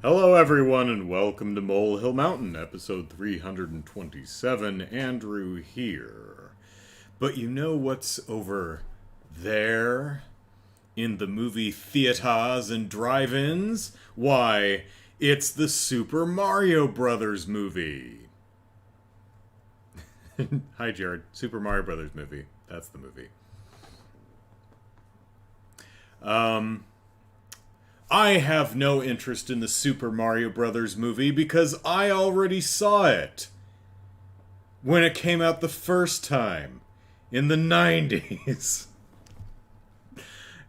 Hello, everyone, and welcome to Molehill Mountain, episode 327. Andrew here. But you know what's over there? In the movie theaters and drive-ins? Why, it's the Super Mario Brothers movie. Hi, Jared. Super Mario Brothers movie. That's the movie. I have no interest in the Super Mario Brothers movie because I already saw it when it came out the first time in the 90s.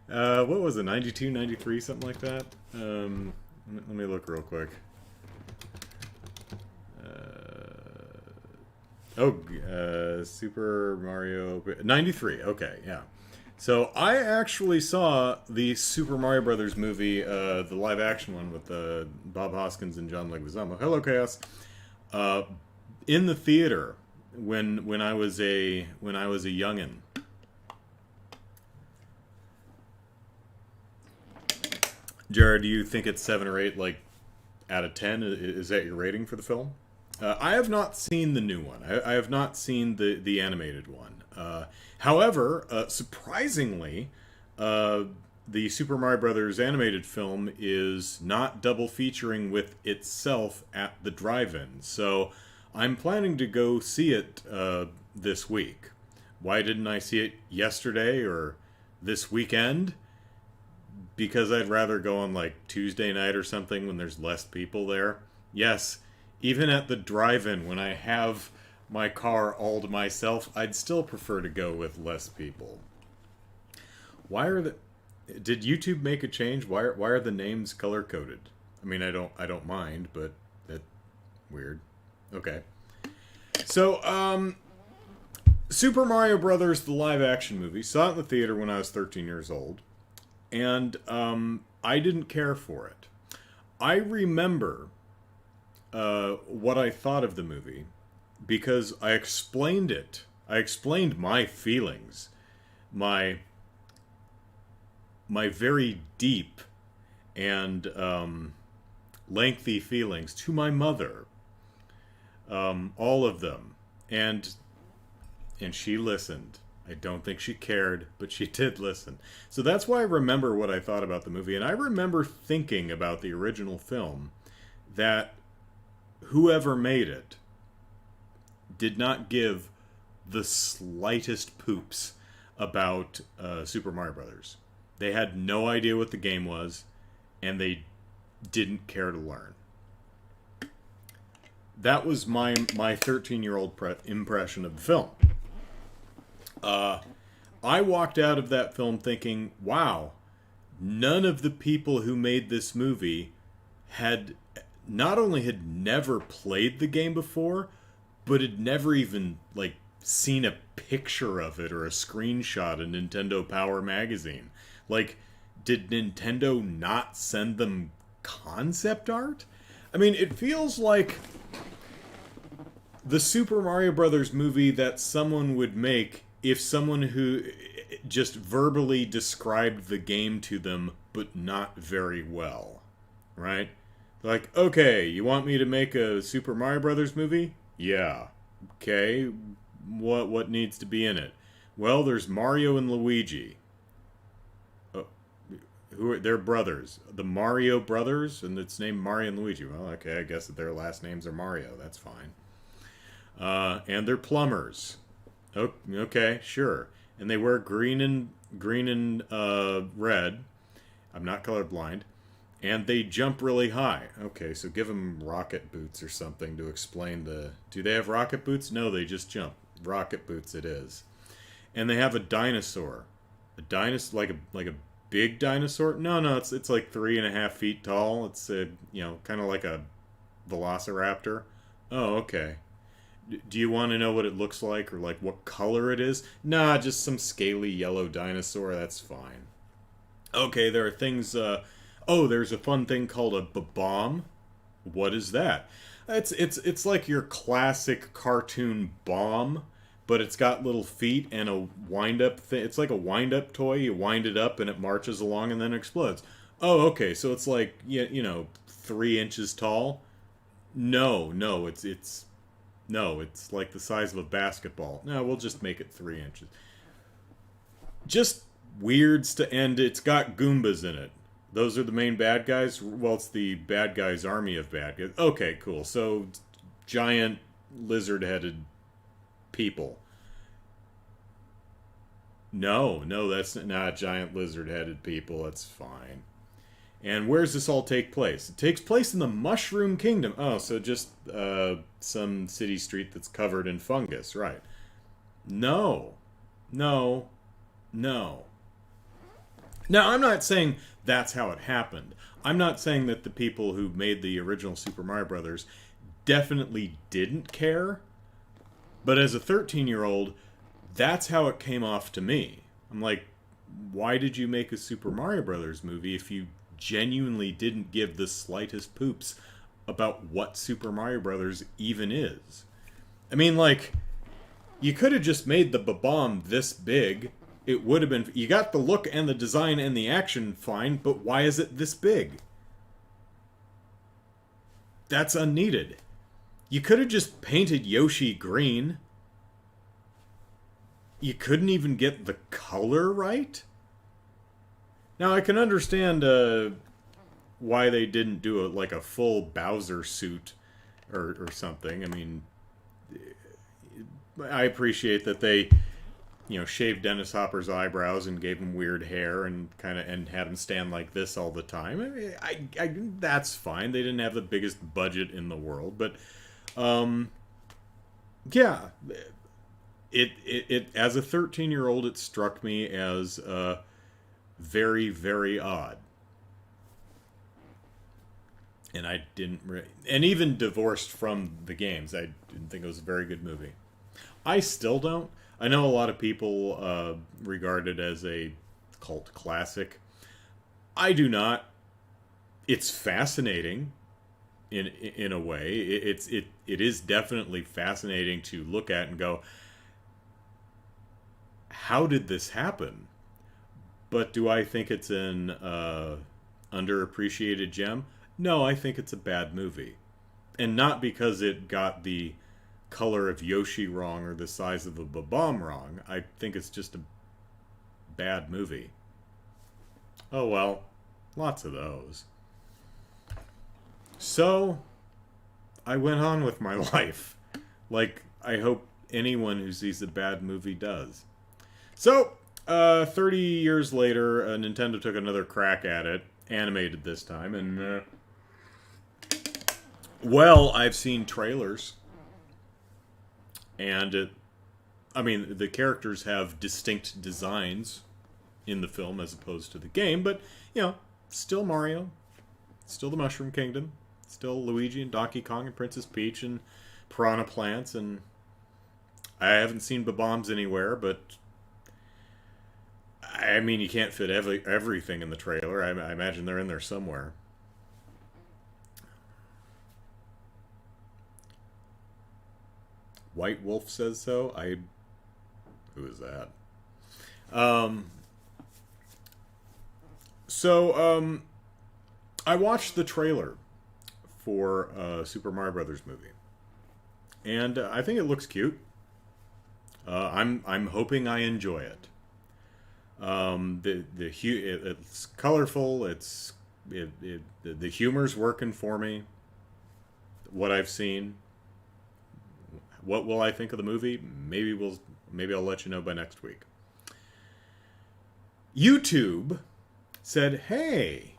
What was it, 92, 93, something like that? Let me look real quick. Super Mario... 93, okay, yeah. So I actually saw the Super Mario Brothers movie, the live-action one with Bob Hoskins and John Leguizamo. Hello, Chaos. In the theater when I was a youngin. Jared, do you think it's 7 or 8, like out of 10? Is that your rating for the film? I have not seen the new one. I have not seen the animated one. However, surprisingly, the Super Mario Brothers animated film is not double featuring with itself at the drive-in. So I'm planning to go see it this week. Why didn't I see it yesterday or this weekend? Because I'd rather go on like Tuesday night or something when there's less people there. Yes, even at the drive-in when I have my car all to myself, I'd still prefer to go with less people. Did YouTube make a change? Why are the names color coded? I mean, I don't mind, but that's weird. Okay. So, Super Mario Brothers, the live action movie, saw it in the theater when I was 13 years old, and I didn't care for it. I remember what I thought of the movie because I explained it. I explained my feelings, my very deep and lengthy feelings to my mother, all of them, and she listened. I don't think she cared, but she did listen. So that's why I remember what I thought about the movie, and I remember thinking about the original film that whoever made it did not give the slightest poops about Super Mario Brothers. They had no idea what the game was, and they didn't care to learn. That was my 13-year-old impression of the film. I walked out of that film thinking, wow, none of the people who made this movie had never played the game before, but had never even, like, seen a picture of it or a screenshot in Nintendo Power magazine. Like, did Nintendo not send them concept art? I mean, it feels like the Super Mario Brothers movie that someone would make if someone who just verbally described the game to them, but not very well. Right? Like, okay, you want me to make a Super Mario Brothers movie? Yeah. Okay. What needs to be in it? Well, there's Mario and Luigi. They're brothers. The Mario brothers, and it's named Mario and Luigi. Well, okay, I guess that their last names are Mario. That's fine. And they're plumbers. Okay, sure. And they wear green and red. I'm not colorblind. And they jump really high. Okay, so give them rocket boots or something to explain the... Do they have rocket boots? No, they just jump. Rocket boots it is. And they have a dinosaur. A dinosaur, like a big dinosaur? No, it's like 3.5 feet tall. It's kind of like a velociraptor. Oh, okay. Do you want to know what it looks like or like what color it is? Nah, just some scaly yellow dinosaur. That's fine. Okay, there are things... there's a fun thing called a bomb. What is that? It's like your classic cartoon bomb, but it's got little feet and a wind-up thing. It's like a wind-up toy. You wind it up and it marches along and then explodes. Oh, okay, so it's like, 3 inches tall. No, no, no, it's like the size of a basketball. No, we'll just make it 3 inches. Just weirds to end. It's got Goombas in it. Those are the main bad guys. Well, it's the bad guys' army of bad guys. Okay, cool. So giant lizard-headed people. No, that's not giant lizard-headed people. That's fine. And where does this all take place? It takes place in the Mushroom Kingdom. Oh, so just some city street that's covered in fungus, right? No. No. No. Now, I'm not saying that's how it happened. I'm not saying that the people who made the original Super Mario Brothers definitely didn't care. But as a 13-year-old, that's how it came off to me. I'm like, why did you make a Super Mario Brothers movie if you genuinely didn't give the slightest poops about what Super Mario Brothers even is? I mean, like, you could have just made the Bob-omb this big. It would have been... You got the look and the design and the action fine, but why is it this big? That's unneeded. You could have just painted Yoshi green. You couldn't even get the color right? Now, I can understand why they didn't do like a full Bowser suit or something. I mean, I appreciate that they, shaved Dennis Hopper's eyebrows and gave him weird hair and and had him stand like this all the time. I mean, that's fine. They didn't have the biggest budget in the world, but yeah, it as a 13-year-old, it struck me as very, very odd. And I didn't... and even divorced from the games, I didn't think it was a very good movie. I still don't. I know a lot of people regard it as a cult classic. I do not. It's fascinating in a way. It is definitely fascinating to look at and go, how did this happen? But do I think it's an underappreciated gem? No, I think it's a bad movie. And not because it got the color of Yoshi wrong or the size of a Bob-omb wrong. I think it's just a bad movie. Oh well, lots of those. So, I went on with my life. Like, I hope anyone who sees a bad movie does. So, 30 years later, Nintendo took another crack at it, animated this time, and well, I've seen trailers, and the characters have distinct designs in the film as opposed to the game, but, still Mario, still the Mushroom Kingdom, still Luigi and Donkey Kong and Princess Peach and Piranha Plants, and I haven't seen Bob-ombs anywhere, but I mean, you can't fit everything in the trailer. I imagine they're in there somewhere. White Wolf says so. Who is that? I watched the trailer for Super Mario Brothers movie, and I think it looks cute. I'm hoping I enjoy it. It's colorful. The humor's working for me. What I've seen. What will I think of the movie? Maybe I'll let you know by next week. YouTube said, hey,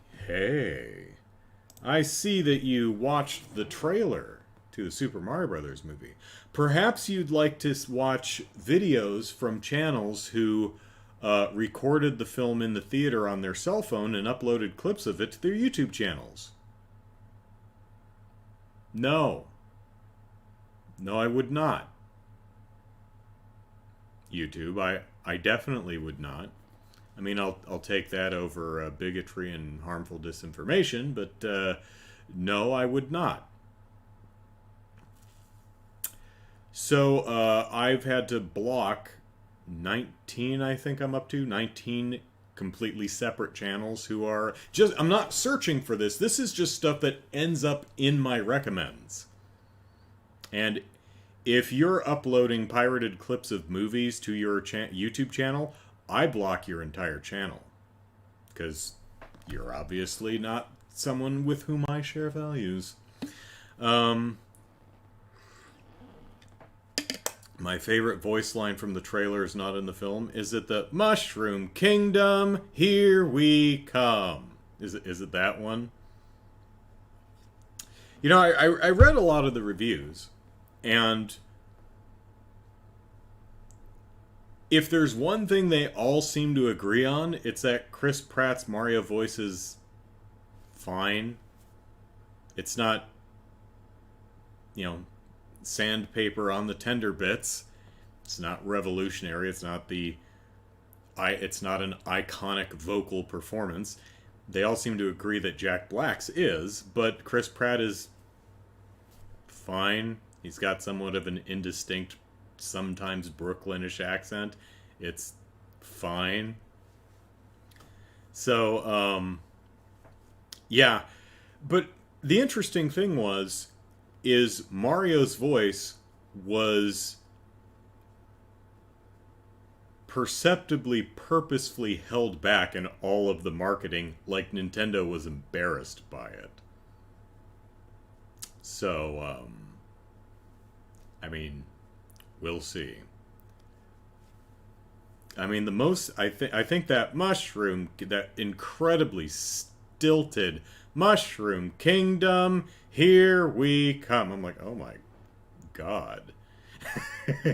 I see that you watched the trailer to the Super Mario Brothers movie. Perhaps you'd like to watch videos from channels who recorded the film in the theater on their cell phone and uploaded clips of it to their YouTube channels. No, I would not. YouTube, I definitely would not. I mean, I'll take that over bigotry and harmful disinformation, but no, I would not. So I've had to block 19, I think I'm up to, 19 completely separate channels who are just, I'm not searching for this. This is just stuff that ends up in my recommends. And if you're uploading pirated clips of movies to your YouTube channel, I block your entire channel. Because you're obviously not someone with whom I share values. My favorite voice line from the trailer is not in the film. Is it the Mushroom Kingdom, here we come? Is it that one? You know, I read a lot of the reviews, and if there's one thing they all seem to agree on, it's that Chris Pratt's Mario voice is fine. It's not, sandpaper on the tender bits. It's not revolutionary. It's not an iconic vocal performance. They all seem to agree that Jack Black's is, but Chris Pratt is fine. He's got somewhat of an indistinct, sometimes Brooklynish accent. It's fine. So, yeah. But the interesting thing is Mario's voice was perceptibly, purposefully held back in all of the marketing, like Nintendo was embarrassed by it. So, we'll see. I think that incredibly stilted Mushroom Kingdom, here we come. I'm like, oh my god.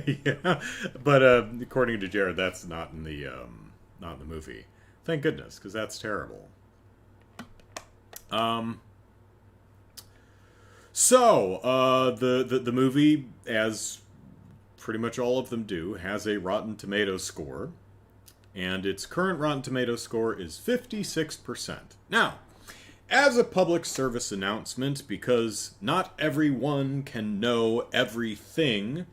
Yeah. But according to Jared, that's not in the movie. Thank goodness, because that's terrible. So the movie, as pretty much all of them do, has a Rotten Tomatoes score, and its current Rotten Tomatoes score is 56%. Now, as a public service announcement, because not everyone can know everything,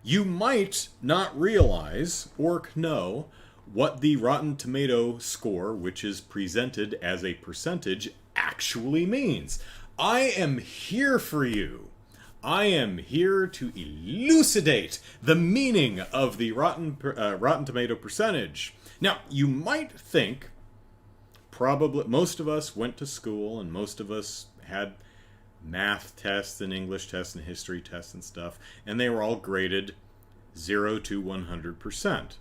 you might not realize or know what the Rotten Tomato score, which is presented as a percentage, actually means. I am here for you. I am here to elucidate the meaning of the Rotten Tomato percentage. Now, you might think, probably most of us went to school and most of us had math tests and English tests and history tests and stuff, and they were all graded 0 to 100%.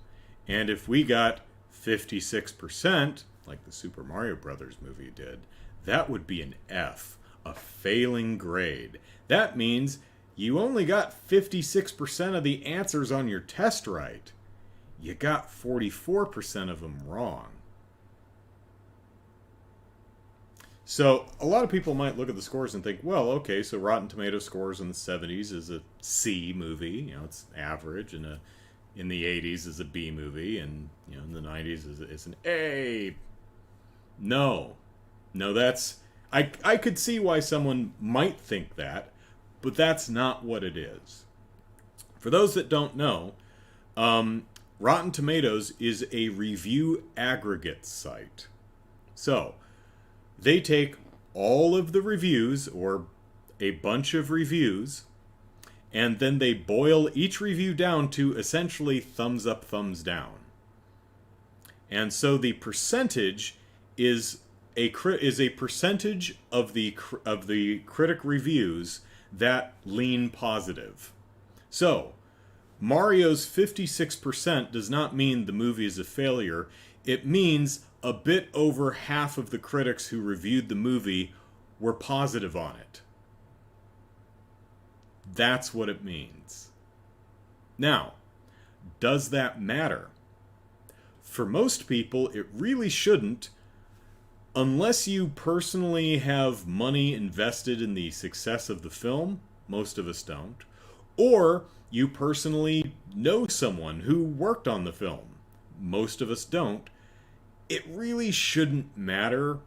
And if we got 56%, like the Super Mario Brothers movie did, that would be an F, a failing grade. That means you only got 56% of the answers on your test right. You got 44% of them wrong. So a lot of people might look at the scores and think, well, okay, so Rotten Tomato scores in the 70s is a C movie, it's average, and in the 80s is a B movie, and in the 90s is an A. No, that's I could see why someone might think that, but that's not what it is. For those that don't know, Rotten Tomatoes is a review aggregate site. So they take all of the reviews, or a bunch of reviews, and then they boil each review down to essentially thumbs up, thumbs down. And so the percentage is a percentage of the critic reviews that lean positive. So Mario's 56% does not mean the movie is a failure. It means a bit over half of the critics who reviewed the movie were positive on it. That's what it means. Now, does that matter? For most people, it really shouldn't, unless you personally have money invested in the success of the film. Most of us don't. Or you personally know someone who worked on the film. Most of us don't. It really shouldn't matter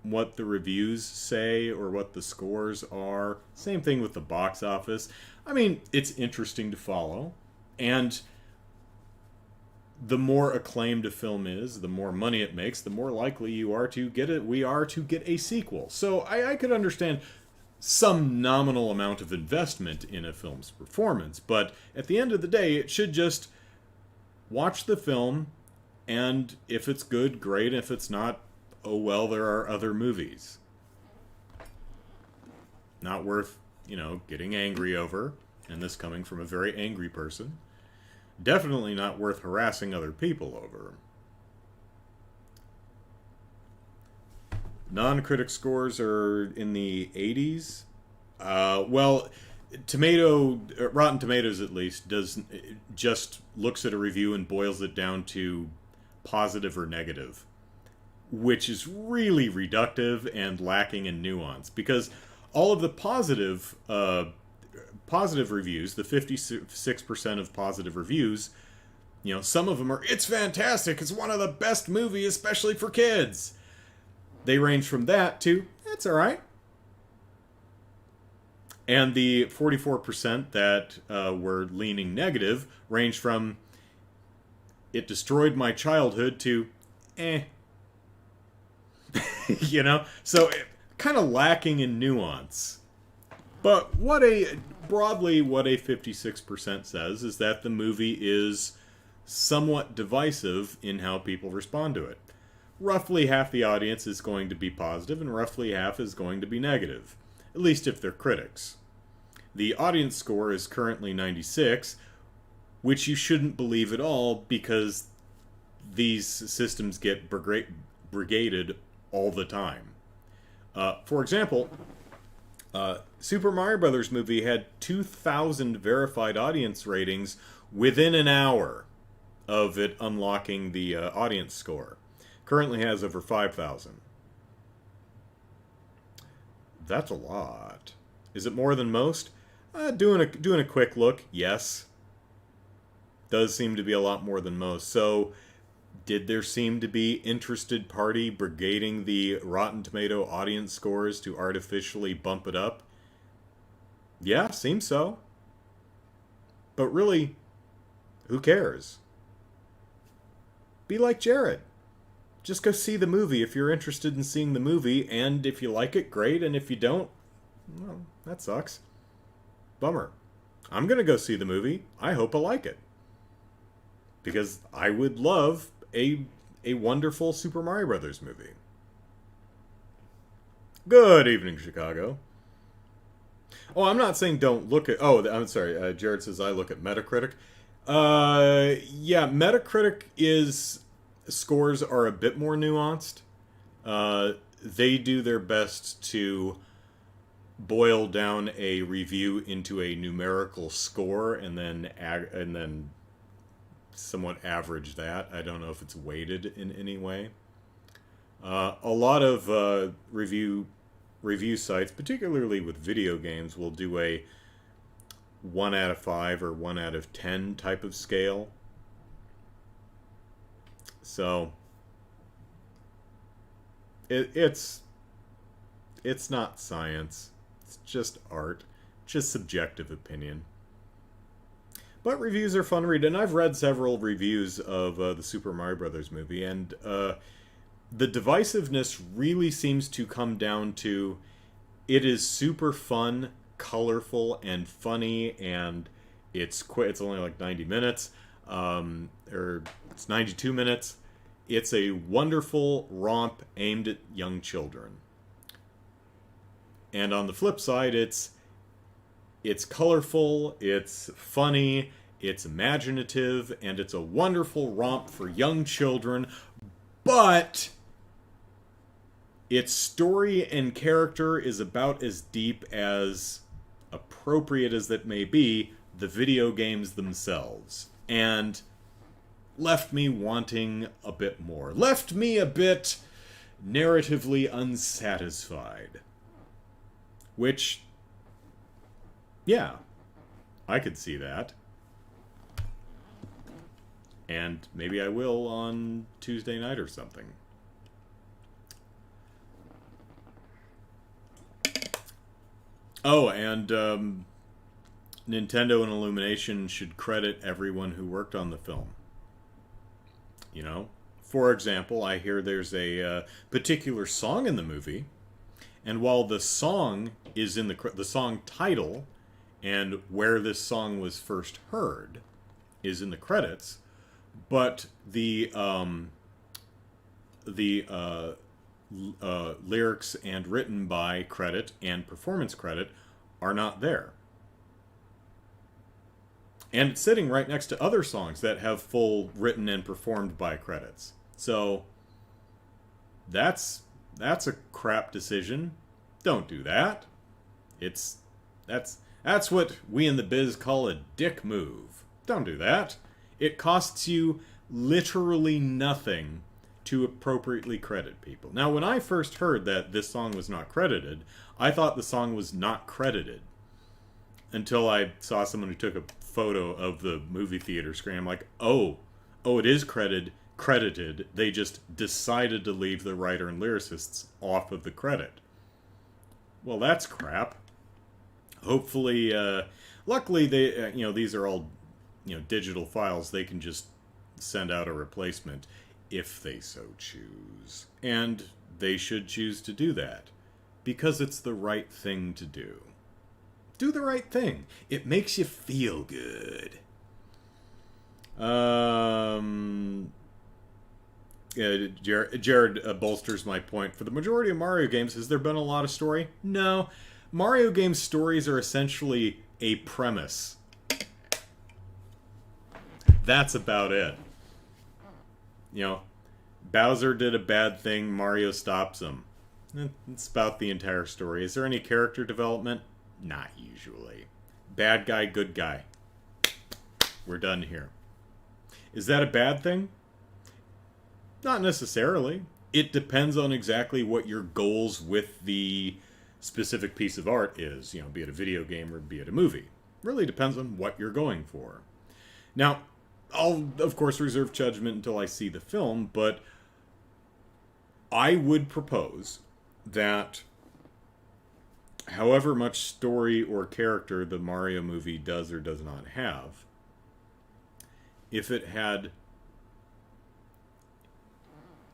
what the reviews say or what the scores are. Same thing with the box office. It's interesting to follow. And the more acclaimed a film is, the more money it makes, the more likely we are to get a sequel. So I could understand some nominal amount of investment in a film's performance, but at the end of the day, it should just watch the film, and if it's good, great. If it's not, oh well, there are other movies. Not worth, getting angry over, and this coming from a very angry person. Definitely not worth harassing other people over. Non-critic scores are in the 80s. Well, Rotten Tomatoes at least just looks at a review and boils it down to positive or negative, which is really reductive and lacking in nuance, because all of the positive reviews, the 56% of positive reviews, some of them are, it's fantastic, it's one of the best movies, especially for kids. They range from that to, it's alright. And the 44% that were leaning negative range from, it destroyed my childhood to, So, kind of lacking in nuance. But broadly what a 56% says is that the movie is somewhat divisive in how people respond to it. Roughly half the audience is going to be positive, and roughly half is going to be negative, at least if they're critics. The audience score is currently 96, which you shouldn't believe at all, because these systems get brigaded all the time. For example, Super Mario Brothers movie had 2,000 verified audience ratings within an hour of it unlocking the audience score. Currently has over 5,000. That's a lot. Is it more than most? Doing a quick look, yes. Does seem to be a lot more than most. So, did there seem to be interested party brigading the Rotten Tomato audience scores to artificially bump it up? Yeah, seems so. But really, who cares? Be like Jared. Just go see the movie if you're interested in seeing the movie, and if you like it, great, and if you don't, well, that sucks. Bummer. I'm gonna go see the movie. I hope I like it. Because I would love a wonderful Super Mario Brothers movie. Good evening, Chicago. Oh, I'm not saying don't look at... Oh, I'm sorry. Jared says I look at Metacritic. Yeah, Metacritic scores are a bit more nuanced. They do their best to boil down a review into a numerical score and then somewhat average that. I don't know if it's weighted in any way. A lot of review sites, particularly with video games, will do a 1 out of 5 or 1 out of 10 type of scale. So it's not science. It's just art. Just subjective opinion. But reviews are fun to read, and I've read several reviews of the Super Mario Brothers movie, and the divisiveness really seems to come down to it is super fun, colorful, and funny, and it's only like 90 minutes, or it's 92 minutes. It's a wonderful romp aimed at young children. And on the flip side, it's colorful, it's funny, it's imaginative, and it's a wonderful romp for young children, but its story and character is about as deep as, appropriate as that may be, the video games themselves. And left me wanting a bit more. Left me a bit narratively unsatisfied. Which, yeah, I could see that. And maybe I will on Tuesday night or something. Oh, and Nintendo and Illumination should credit everyone who worked on the film. you know? For example, I hear there's a particular song in the movie, and while the song is in the song title and where this song was first heard is in the credits, but the lyrics and written by credit and performance credit are not there. And it's sitting right next to other songs that have full written and performed by credits. So that's a crap decision. Don't do that. That's what we in the biz call a dick move. Don't do that. It costs you literally nothing to appropriately credit people. Now, when I first heard that this song was not credited, I thought the song was not credited. Until I saw someone who took a photo of the movie theater screen. I'm like, oh, it is credited. They just decided to leave the writer and lyricists off of the credit. Well, that's crap. Hopefully, luckily they, these are all, digital files. They can just send out a replacement if they so choose. And they should choose to do that because it's the right thing to do. Do the right thing. It makes you feel good. Jared bolsters my point. For the majority of Mario games, has there been a lot of story? No. Mario games' stories are essentially a premise. That's about it. Bowser did a bad thing, Mario stops him. It's about the entire story. Is there any character development? Not usually. Bad guy, good guy. We're done here. Is that a bad thing? Not necessarily. It depends on exactly what your goals with the specific piece of art is. Be it a video game or be it a movie. Really depends on what you're going for. Now, I'll, of course, reserve judgment until I see the film, but I would propose that however much story or character the Mario movie does or does not have, if it had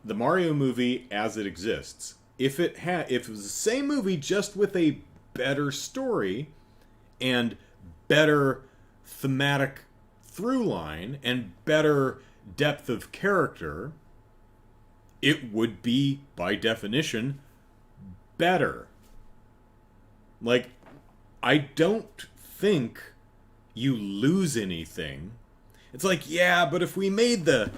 the Mario movie as it exists, if it was the same movie just with a better story and better thematic through line and better depth of character, it would be, by definition, better. Like, I don't think you lose anything. It's like, yeah, but if we made the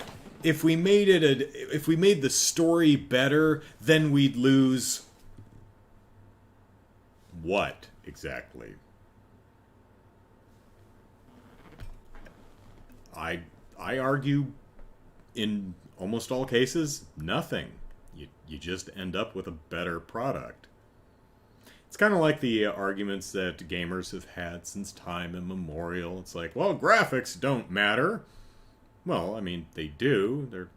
story better, then we'd lose what exactly? I argue in almost all cases, nothing. You just end up with a better product. It's kind of like the arguments that gamers have had since time immemorial. It's like, well, graphics don't matter. Well, I mean, they do. They're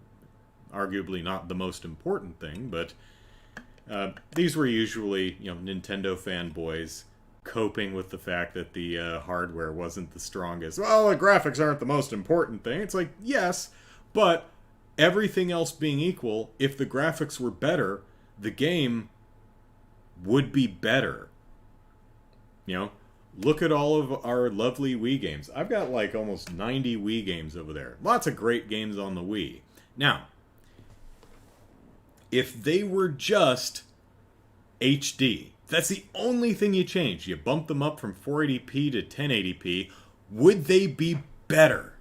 arguably not the most important thing, but these were usually, Nintendo fanboys coping with the fact that the hardware wasn't the strongest. Well, the graphics aren't the most important thing. It's like, yes, but everything else being equal, if the graphics were better, the game would be better. Look at all of our lovely Wii games. I've got like almost 90 Wii games over there. Lots of great games on the Wii. Now, if they were just HD, that's the only thing you change. You bump them up from 480p to 1080p. Would they be better?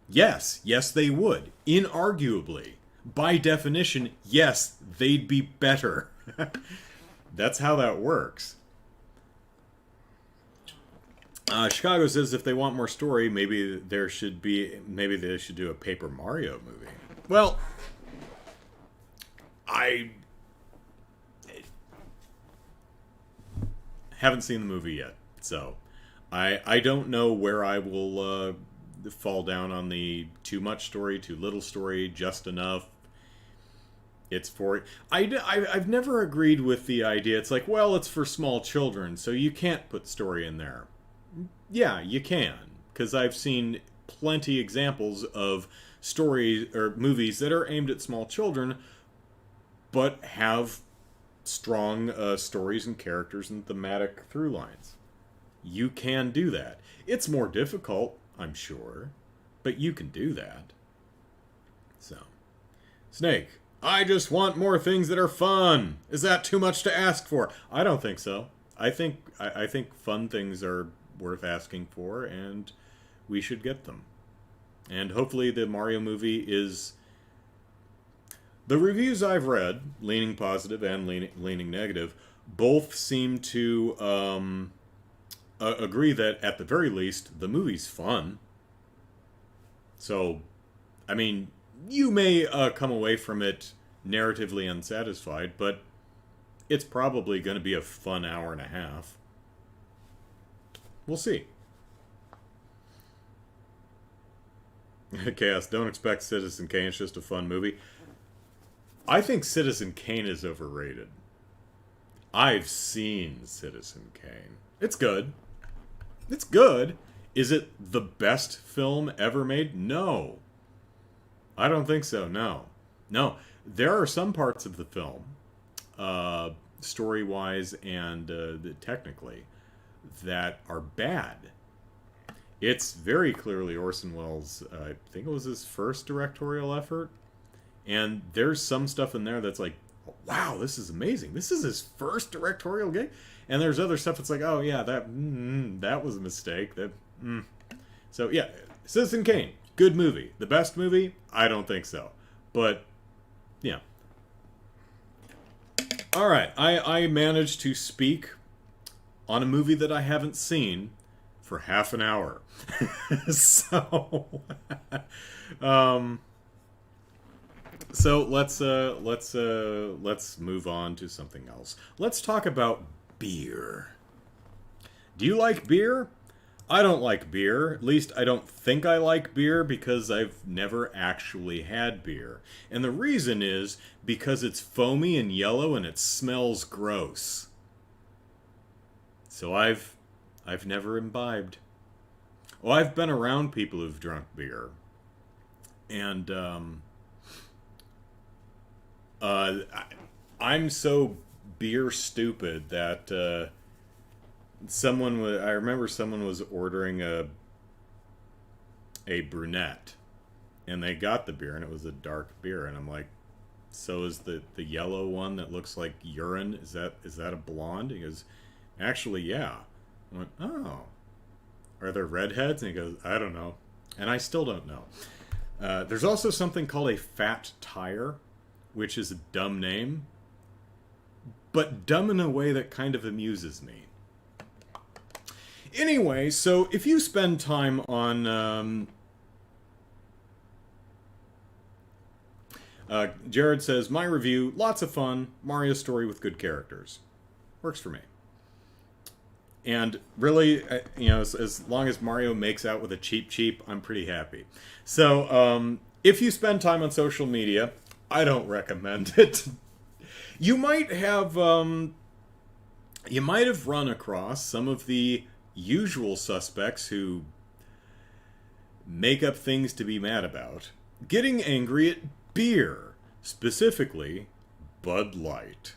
Yes they would. Inarguably. By definition, yes, they'd be better. That's how that works. Chicago says if they want more story, maybe they should do a Paper Mario movie. Well, I haven't seen the movie yet, so I don't know where I will fall down on the too much story, too little story, just enough. It's for... I've never agreed with the idea. It's like, well, it's for small children, so you can't put story in there. Yeah, you can, because I've seen plenty examples of stories or movies that are aimed at small children, but have strong stories and characters and thematic through lines. You can do that. It's more difficult, I'm sure, but you can do that. So, Snake, I just want more things that are fun. Is that too much to ask for? I don't think so. I think fun things are worth asking for, and we should get them. And hopefully the Mario movie is... The reviews I've read, leaning positive and leaning negative, both seem to agree that, at the very least, the movie's fun. So, I mean, you may come away from it narratively unsatisfied, but it's probably going to be a fun hour and a half. We'll see. Chaos, don't expect Citizen Kane. It's just a fun movie. I think Citizen Kane is overrated. I've seen Citizen Kane. It's good. It's good. Is it the best film ever made? No. I don't think so, no. No. There are some parts of the film, story-wise and technically, that are bad. It's very clearly Orson Welles', I think it was his first directorial effort. And there's some stuff in there that's like, wow, this is amazing. This is his first directorial gig. And there's other stuff that's like, oh yeah, that was a mistake. So yeah, Citizen Kane, good movie. The best movie? I don't think so. But, yeah. Alright, I managed to speak on a movie that I haven't seen for half an hour. So, so let's move on to something else. Let's talk about beer. Do you like beer? I don't like beer. At least I don't think I like beer because I've never actually had beer. And the reason is because it's foamy and yellow and it smells gross. So I've never imbibed. Well, I've been around people who've drunk beer. And I'm so beer stupid that I remember someone was ordering a brunette, and they got the beer, and it was a dark beer, and I'm like, so is the yellow one that looks like urine, is that a blonde? He goes, actually, yeah. I went, oh, are there redheads? And he goes, I don't know, and I still don't know. There's also something called a fat tire, which is a dumb name, but dumb in a way that kind of amuses me. Anyway, so if you spend time on... Jared says, my review, lots of fun, Mario story with good characters. Works for me. And really, as long as Mario makes out with a cheap, I'm pretty happy. So, if you spend time on social media, I don't recommend it. You might have run across some of the usual suspects who make up things to be mad about, getting angry at beer, specifically Bud Light.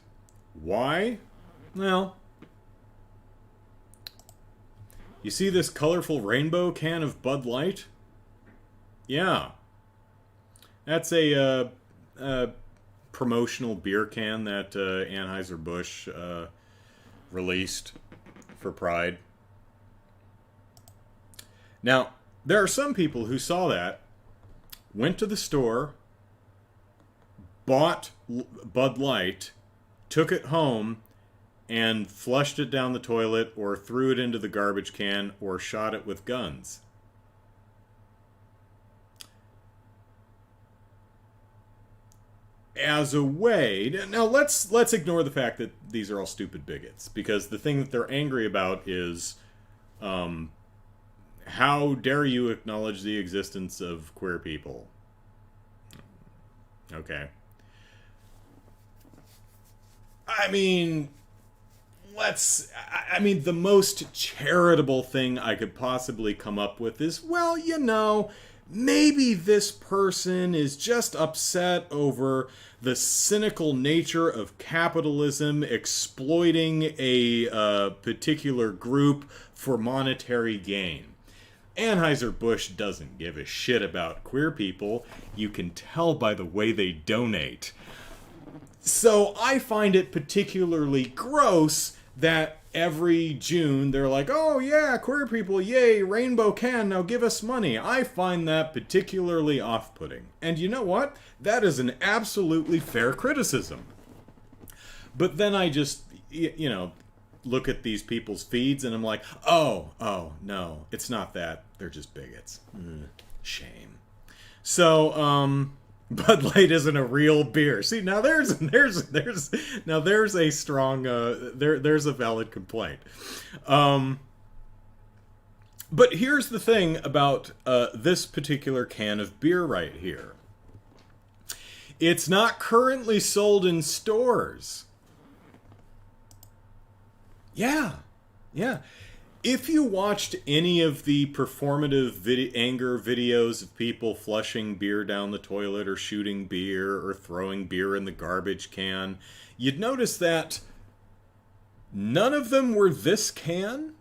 Why? Well, you see this colorful rainbow can of Bud Light? Yeah. That's a promotional beer can that Anheuser-Bush released for Pride. Now, there are some people who saw that, went to the store, bought Bud Light, took it home, and flushed it down the toilet, or threw it into the garbage can, or shot it with guns. As a way... Now, let's ignore the fact that these are all stupid bigots, because the thing that they're angry about is... how dare you acknowledge the existence of queer people? Okay. I mean, I mean, the most charitable thing I could possibly come up with is, well, maybe this person is just upset over the cynical nature of capitalism exploiting a particular group for monetary gain. Anheuser-Bush doesn't give a shit about queer people. You can tell by the way they donate. So I find it particularly gross that every June they're like, oh yeah, queer people, yay, Rainbow Can, now give us money. I find that particularly off-putting. And you know what? That is an absolutely fair criticism. But then I just, look at these people's feeds and I'm like, oh, no, it's not that. They're just bigots. Shame. So, Bud Light isn't a real beer. See, now there's a strong there's a valid complaint. But here's the thing about this particular can of beer right here. It's not currently sold in stores. Yeah. If you watched any of the performative anger videos of people flushing beer down the toilet or shooting beer or throwing beer in the garbage can, you'd notice that none of them were this can.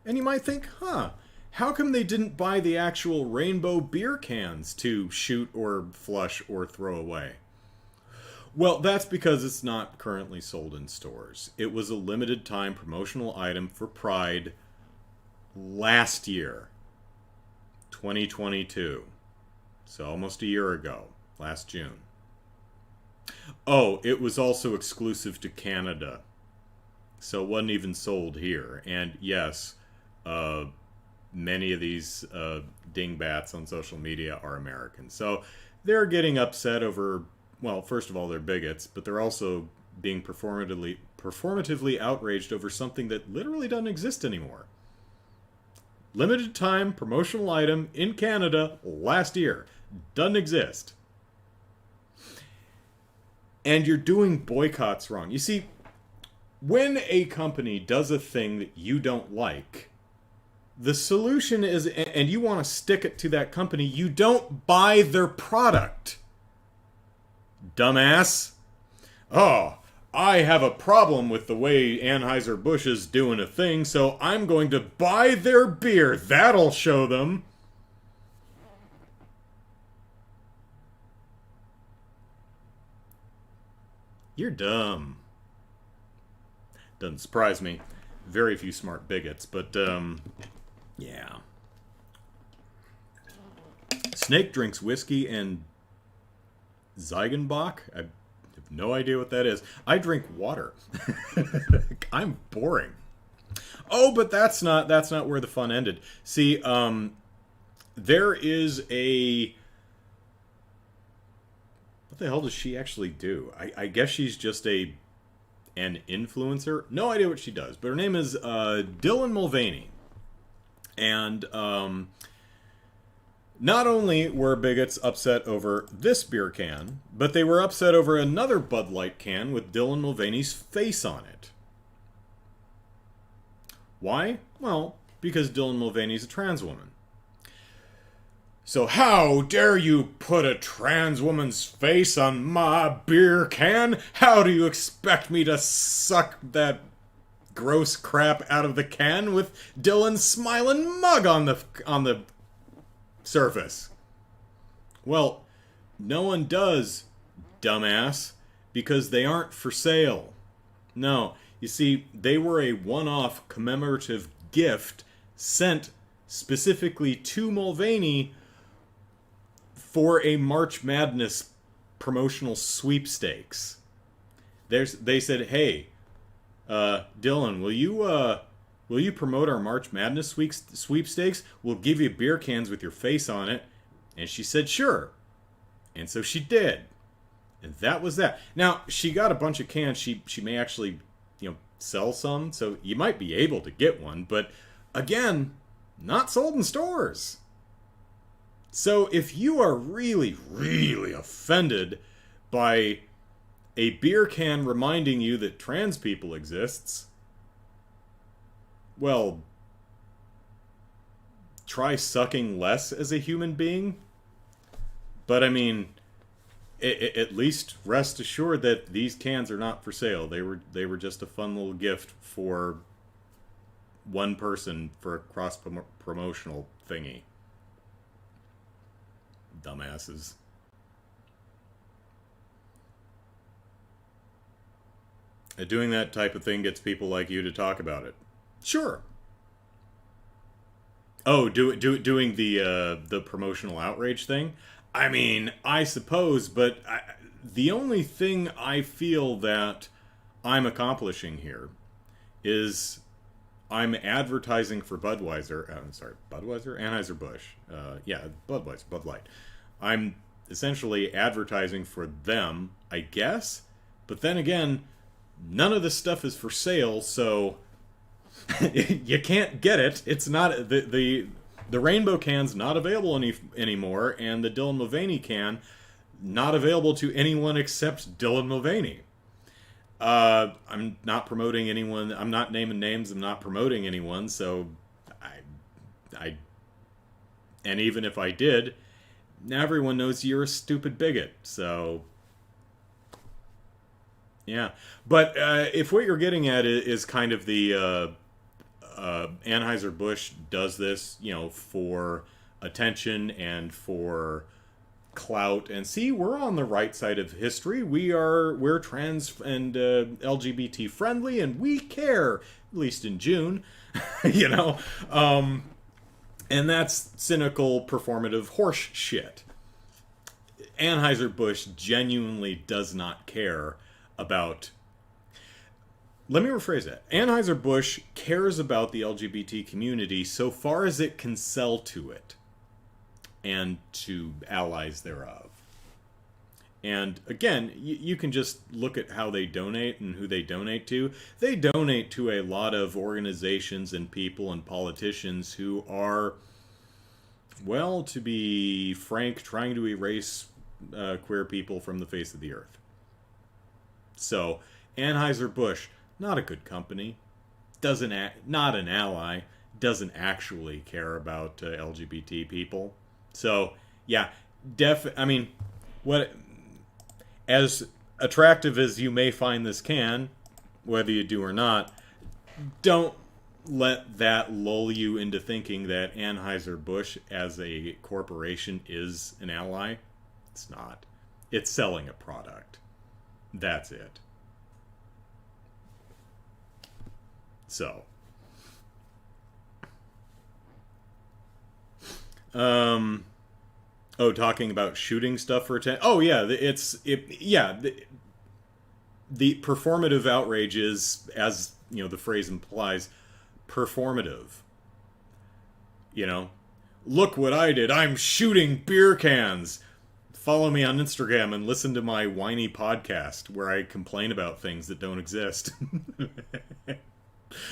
And you might think, how come they didn't buy the actual rainbow beer cans to shoot or flush or throw away? Well, that's because it's not currently sold in stores. It was a limited time promotional item for Pride last year, 2022. So almost a year ago, last June. Oh, it was also exclusive to Canada. So it wasn't even sold here. And yes, many of these dingbats on social media are American. So they're getting upset over... Well, first of all, they're bigots, but they're also being performatively outraged over something that literally doesn't exist anymore. Limited time promotional item in Canada last year. Doesn't exist. And you're doing boycotts wrong. You see, when a company does a thing that you don't like, the solution is, and you want to stick it to that company, you don't buy their product. Dumbass. Oh, I have a problem with the way Anheuser-Busch is doing a thing, so I'm going to buy their beer. That'll show them. You're dumb. Doesn't surprise me. Very few smart bigots, but, yeah. Snake drinks whiskey and Ziegenbach? I have no idea what that is. I drink water. I'm boring. Oh, but that's not where the fun ended. See, there is a... What the hell does she actually do? I guess she's just an influencer. No idea what she does, but her name is Dylan Mulvaney. And not only were bigots upset over this beer can, but they were upset over another Bud Light can with Dylan Mulvaney's face on it. Why? Well, because Dylan Mulvaney's a trans woman. So how dare you put a trans woman's face on my beer can? How do you expect me to suck that gross crap out of the can with Dylan's smiling mug on the surface? Well, no one does, dumbass, because they aren't for sale. No, you see, they were a one-off commemorative gift sent specifically to Mulvaney for a March Madness promotional sweepstakes. They said, hey, Dylan, will you promote our March Madness sweepstakes? We'll give you beer cans with your face on it. And she said, sure. And so she did. And that was that. Now, she got a bunch of cans. She may actually, sell some. So you might be able to get one. But again, not sold in stores. So if you are really, really offended by a beer can reminding you that trans people exists, well, try sucking less as a human being. But I mean, at least rest assured that these cans are not for sale. They were just a fun little gift for one person for a cross promotional thingy. Dumbasses. Doing that type of thing gets people like you to talk about it. Sure. Oh, doing the promotional outrage thing? I mean, I suppose, but the only thing I feel that I'm accomplishing here is I'm advertising for Budweiser. I'm sorry, Budweiser? Anheuser-Bush. Yeah, Budweiser, Bud Light. I'm essentially advertising for them, I guess. But then again, none of this stuff is for sale, so you can't get it. It's not the rainbow can's not available anymore, and the Dylan Mulvaney can not available to anyone except Dylan Mulvaney. I'm not promoting anyone. I'm not naming names. I'm not promoting anyone. So, and even if I did, everyone knows you're a stupid bigot. So, yeah. But if what you're getting at is kind of the Anheuser-Busch does this, for attention and for clout, and see, we're on the right side of history. We're trans and LGBT friendly, and we care, at least in June, and that's cynical, performative horse shit. Anheuser-Busch genuinely does not care about. Let me rephrase that. Anheuser-Busch cares about the LGBT community so far as it can sell to it and to allies thereof. And again, you can just look at how they donate and who they donate to. They donate to a lot of organizations and people and politicians who are, well, to be frank, trying to erase queer people from the face of the earth. So, Anheuser-Busch, not a good company, not an ally, doesn't actually care about LGBT people. So, yeah, what, as attractive as you may find this can, whether you do or not, don't let that lull you into thinking that Anheuser-Busch as a corporation is an ally. It's not. It's selling a product. That's it. So, talking about shooting stuff for attention. Oh yeah, the performative outrage is, as the phrase implies, performative. Look what I did. I'm shooting beer cans. Follow me on Instagram and listen to my whiny podcast where I complain about things that don't exist.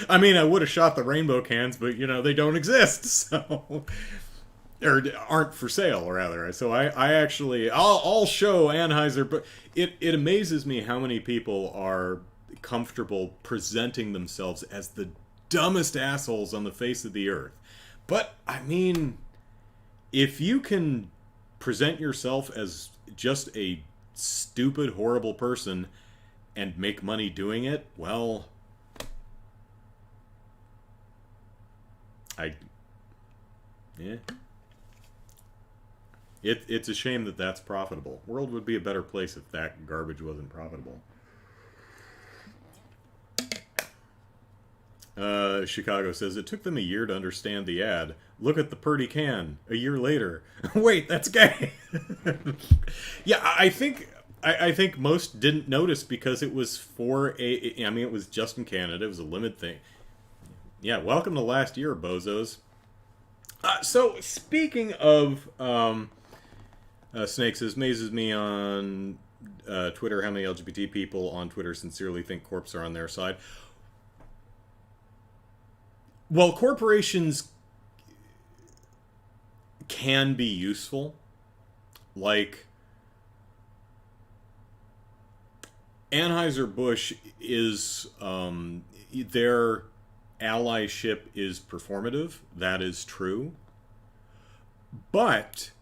I mean, I would have shot the rainbow cans, but, they don't exist, so. Or aren't for sale, rather. So I'll show Anheuser, but it amazes me how many people are comfortable presenting themselves as the dumbest assholes on the face of the earth. But, I mean, if you can present yourself as just a stupid, horrible person and make money doing it, well, It's a shame that that's profitable. World would be a better place if that garbage wasn't profitable. Chicago says, it took them a year to understand the ad. Look at the purty can. A year later. Wait, that's gay. Yeah, I think most didn't notice because it was it was just in Canada. It was a limited thing. Yeah, welcome to last year, bozos. So, speaking of, Snake says, amazes me on Twitter how many LGBT people on Twitter sincerely think corps are on their side. Well, corporations can be useful. Like, Anheuser-Busch is, their allyship is performative. That is true. But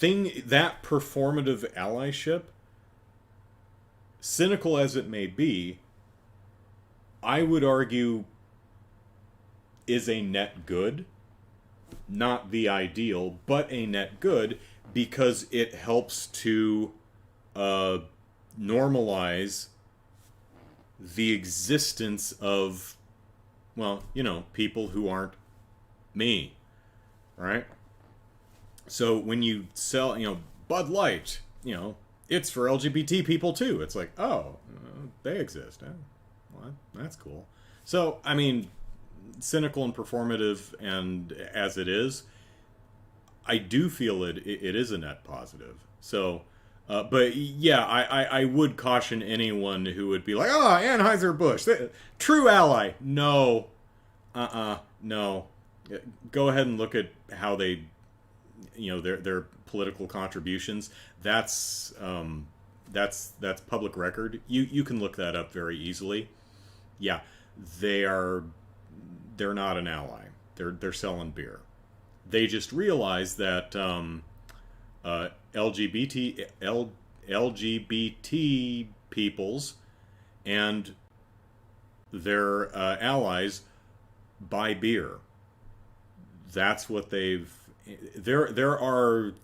that performative allyship, cynical as it may be, I would argue is a net good. Not the ideal, but a net good, because it helps to normalize the existence of, well, people who aren't me, right? So when you sell, Bud Light, it's for LGBT people too. It's like, oh, they exist. Well, that's cool. So, I mean, cynical and performative, and as it is, I do feel it is a net positive. So, but yeah, I would caution anyone who would be like, oh, Anheuser-Busch, true ally. No. No. Go ahead and look at how they, their political contributions. That's public record. You can look that up very easily. Yeah, they're not an ally. They're selling beer. They just realize that LGBT peoples and their allies buy beer. That's what they've. There are,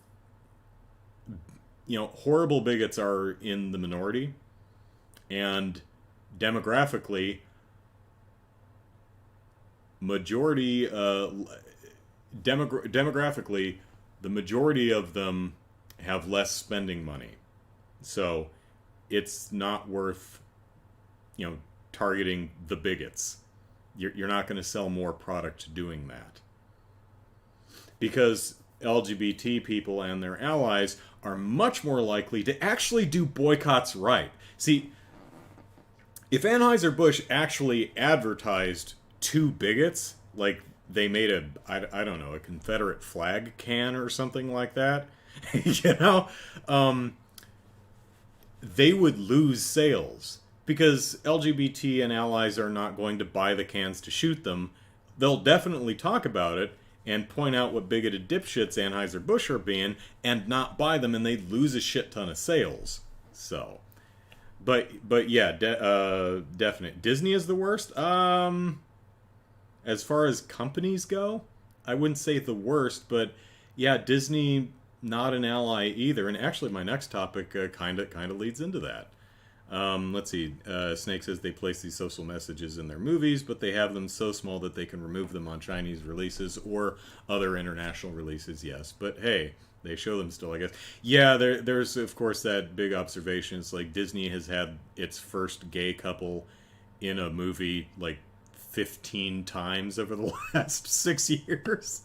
horrible bigots are in the minority, and demographically, demographically, the majority of them have less spending money. So it's not worth, targeting the bigots. You're not going to sell more product doing that. Because LGBT people and their allies are much more likely to actually do boycotts right. See, if Anheuser-Busch actually advertised to bigots, like they made a Confederate flag can or something like that, they would lose sales, because LGBT and allies are not going to buy the cans to shoot them. They'll definitely talk about it and point out what bigoted dipshits Anheuser-Busch are being, and not buy them, and they'd lose a shit ton of sales. So, but yeah, definite. Disney is the worst. As far as companies go, I wouldn't say the worst, but yeah, Disney, not an ally either. And actually, my next topic kind of leads into that. Let's see. Snake says they place these social messages in their movies, but they have them so small that they can remove them on Chinese releases or other international releases, yes. But hey, they show them still, I guess. Yeah, there's, of course, that big observation. It's like Disney has had its first gay couple in a movie, 15 times over the last 6 years.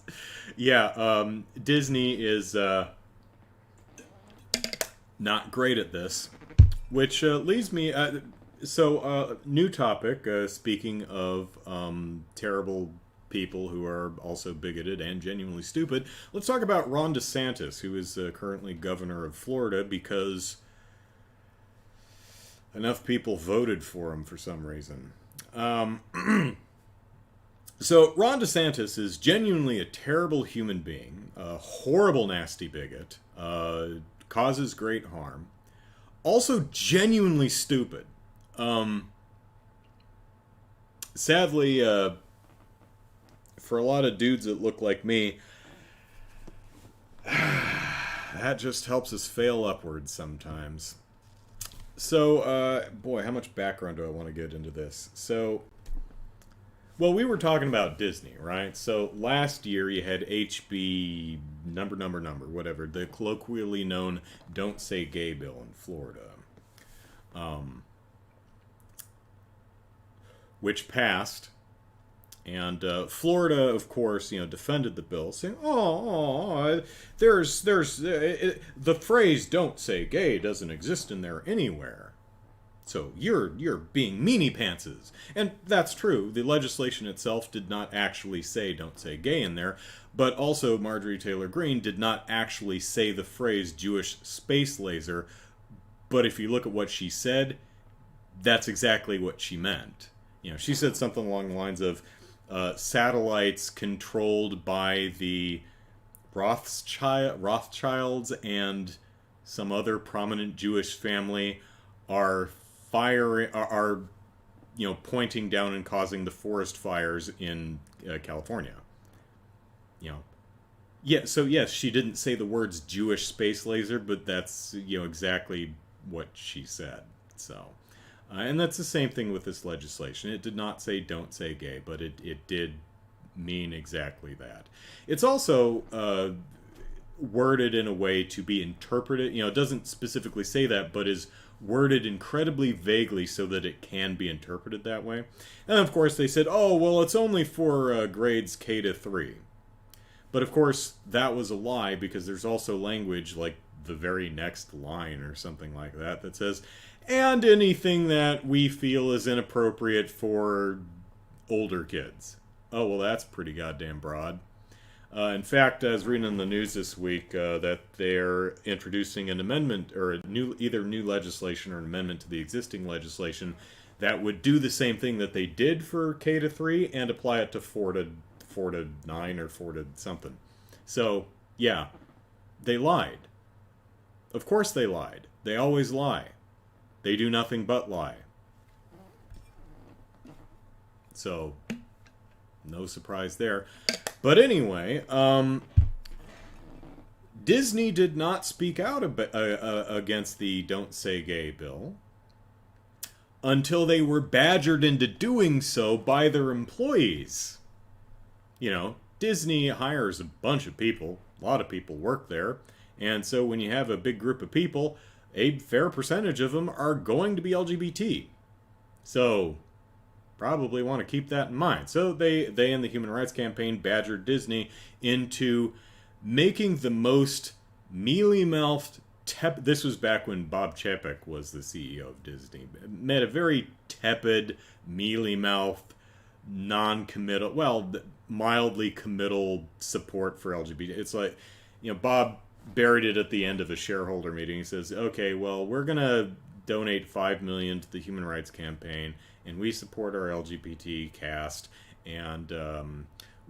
Yeah, Disney is not great at this. Which leads me... new topic, speaking of terrible people who are also bigoted and genuinely stupid, let's talk about Ron DeSantis, who is currently governor of Florida, because enough people voted for him for some reason. So, Ron DeSantis is genuinely a terrible human being, a horrible, nasty bigot, causes great harm. Also genuinely stupid. Sadly, for a lot of dudes that look like me, that just helps us fail upwards sometimes. So, boy, how much background do I want to get into this? So, well, we were talking about Disney, right? So, last year you had HB whatever, the colloquially known Don't Say Gay bill in Florida, which passed, and Florida, of course, defended the bill, saying, there's the phrase "Don't say gay" doesn't exist in there anywhere. So you're being meanie pantses. And that's true. The legislation itself did not actually say "don't say gay" in there, but also Marjorie Taylor Greene did not actually say the phrase Jewish space laser, But if you look at what she said, that's exactly what she meant. She said something along the lines of satellites controlled by the Rothschilds and some other prominent Jewish family are pointing down and causing the forest fires in California. Yeah, so yes, she didn't say the words Jewish space laser, but that's exactly what she said. So, and that's the same thing with this legislation. It did not say don't say gay, but it did mean exactly that. It's also worded in a way to be interpreted. It doesn't specifically say that, but is worded incredibly vaguely so that it can be interpreted that way. And of course they said, oh, well, it's only for grades K to 3. But of course that was a lie, because there's also language like the very next line or something like that that says, and anything that we feel is inappropriate for older kids. Oh, well, that's pretty goddamn broad. In fact, I was reading in the news this week that they're introducing an amendment, or either new legislation or an amendment to the existing legislation that would do the same thing that they did for K to 3 and apply it to 4 to 9 or 4 to something. So, yeah, they lied. Of course they lied. They always lie. They do nothing but lie. So, no surprise there. But anyway, Disney did not speak out against the Don't Say Gay bill until they were badgered into doing so by their employees. Disney hires a bunch of people. A lot of people work there. And so when you have a big group of people, a fair percentage of them are going to be LGBT. So probably want to keep that in mind. So they and the Human Rights Campaign badgered Disney into making the most mealy-mouthed this was back when Bob Chipman was the CEO of Disney. Made a very tepid, mealy-mouthed, non-committal, mildly committal support for LGBT. It's like, Bob buried it at the end of a shareholder meeting. He says, okay, well, we're going to donate $5 million to the Human Rights Campaign, and we support our LGBT cast, and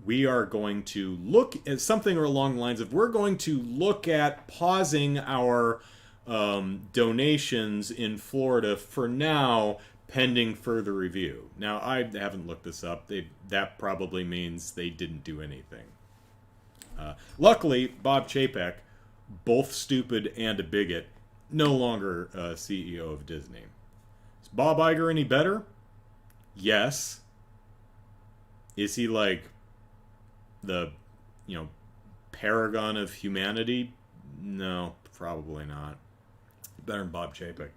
we are going to look at something along the lines of, we're going to look at pausing our donations in Florida for now, pending further review. Now, I haven't looked this up. That probably means they didn't do anything. Luckily, Bob Chapek, both stupid and a bigot, no longer CEO of Disney. Is Bob Iger any better? Yes. Is he like the, paragon of humanity? No, probably not. Better than Bob Chapek.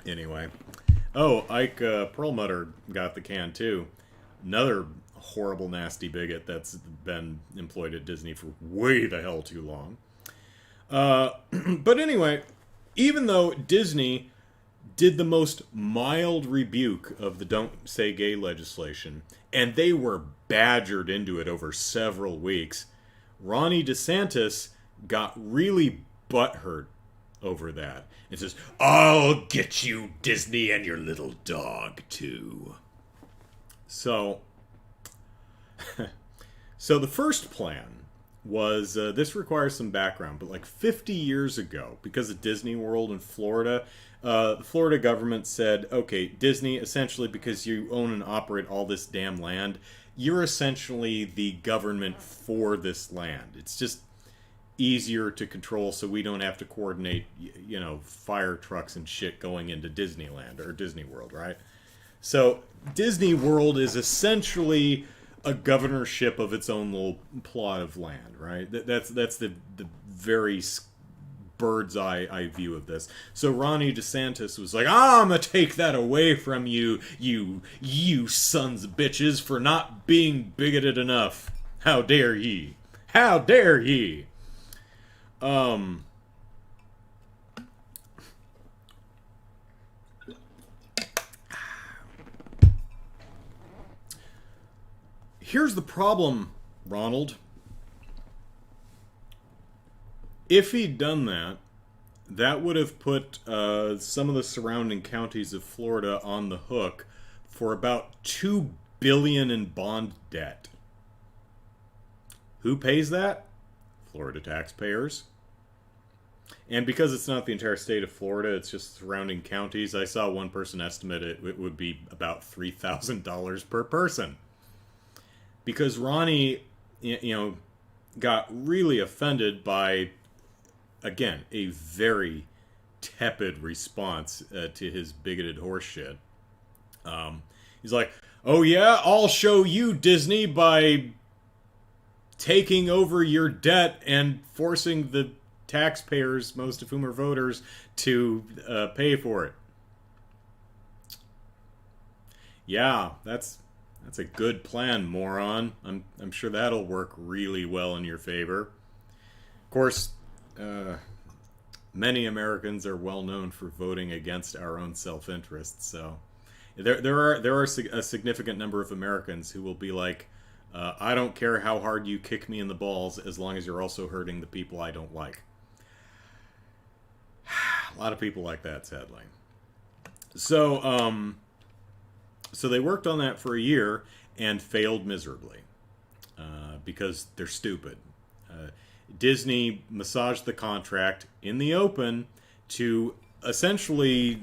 Anyway. Oh, Ike Perlmutter got the can too. Another horrible, nasty bigot that's been employed at Disney for way the hell too long. But anyway, even though Disney did the most mild rebuke of the Don't Say Gay legislation, and they were badgered into it over several weeks, Ron DeSantis got really butthurt over that. And says, I'll get you, Disney, and your little dog, too. So the first plan was, this requires some background, but like 50 years ago, because of Disney World in Florida, the Florida government said, okay, Disney, essentially because you own and operate all this damn land, you're essentially the government for this land. It's just easier to control, so we don't have to coordinate, fire trucks and shit going into Disneyland or Disney World, right? So Disney World is essentially a governorship of its own little plot of land, right? That's the very bird's eye view of this. So Ronnie DeSantis was like, I'm gonna take that away from you, you sons of bitches, for not being bigoted enough. How dare ye? How dare ye? Here's the problem, Ronald. If he'd done that, that would have put some of the surrounding counties of Florida on the hook for about $2 billion in bond debt. Who pays that? Florida taxpayers. And because it's not the entire state of Florida, it's just surrounding counties. I saw one person estimate it would be about $3,000 per person. Because Ronnie, got really offended by, again, a very tepid response to his bigoted horseshit. He's like, oh yeah, I'll show you, Disney, by taking over your debt and forcing the taxpayers, most of whom are voters, to pay for it. Yeah, that's a good plan, moron. I'm sure that'll work really well in your favor. Of course, many Americans are well known for voting against our own self-interest, so there are a significant number of Americans who will be like, I don't care how hard you kick me in the balls as long as you're also hurting the people I don't like. A lot of people like that, sadly. So they worked on that for a year and failed miserably because they're stupid. Disney massaged the contract in the open to essentially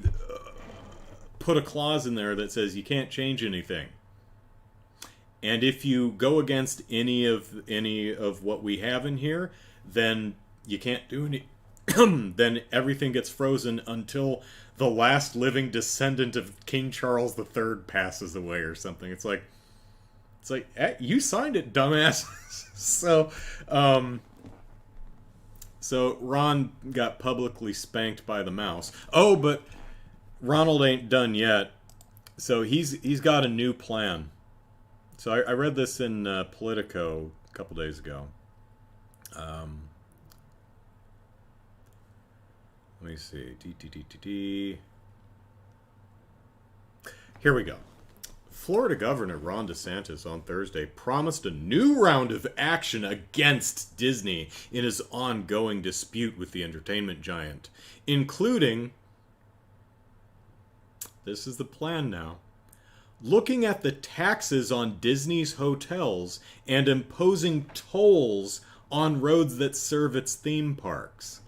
put a clause in there that says you can't change anything. And if you go against any of what we have in here, then you can't do any. Then everything gets frozen until the last living descendant of King Charles III passes away or something. It's like, you signed it, dumbass. So Ron got publicly spanked by the mouse. Oh, but Ronald ain't done yet. So he's got a new plan. So I read this in Politico a couple days ago. Let me see. Here we go. Florida Governor Ron DeSantis on Thursday promised a new round of action against Disney in his ongoing dispute with the entertainment giant, including, this is the plan now, looking at the taxes on Disney's hotels and imposing tolls on roads that serve its theme parks.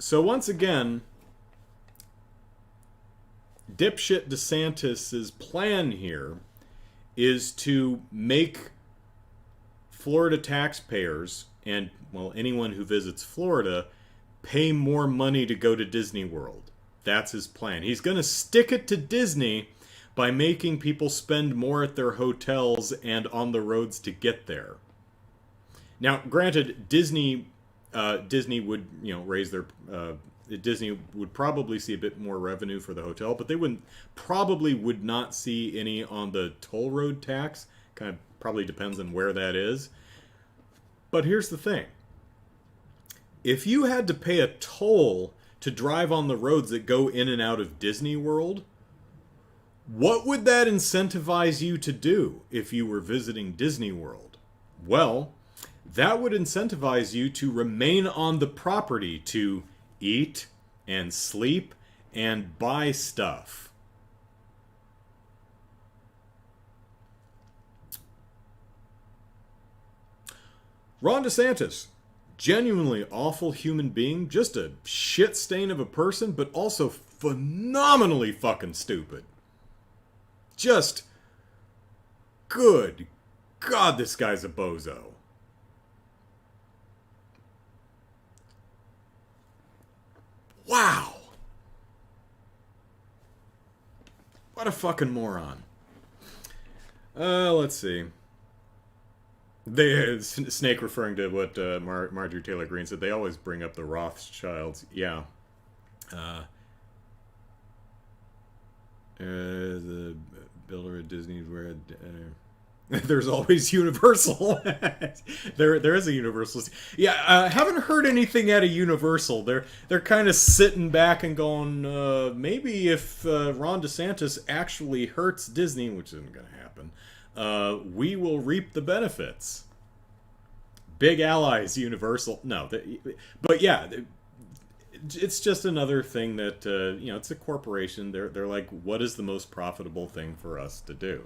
So once again, dipshit DeSantis' plan here is to make Florida taxpayers and, well, anyone who visits Florida pay more money to go to Disney World. That's his plan. He's going to stick it to Disney by making people spend more at their hotels and on the roads to get there. Now, granted, Disney would, raise their... Disney would probably see a bit more revenue for the hotel, but they would not see any on the toll road tax. Kind of probably depends on where that is. But here's the thing. If you had to pay a toll to drive on the roads that go in and out of Disney World, what would that incentivize you to do if you were visiting Disney World? Well, that would incentivize you to remain on the property to eat and sleep and buy stuff. Ron DeSantis, genuinely awful human being, just a shit stain of a person, but also phenomenally fucking stupid. Just, good God, this guy's a bozo. Wow. What a fucking moron. Let's see. Snake referring to what Marjorie Taylor Greene said. They always bring up the Rothschilds. Yeah. The builder at Disney's where... There's always Universal. there is a Universal. Yeah, haven't heard anything out of Universal. They're kind of sitting back and going, maybe if Ron DeSantis actually hurts Disney, which isn't going to happen, we will reap the benefits. Big allies, Universal. No, but yeah, it's just another thing that it's a corporation. They're like, what is the most profitable thing for us to do?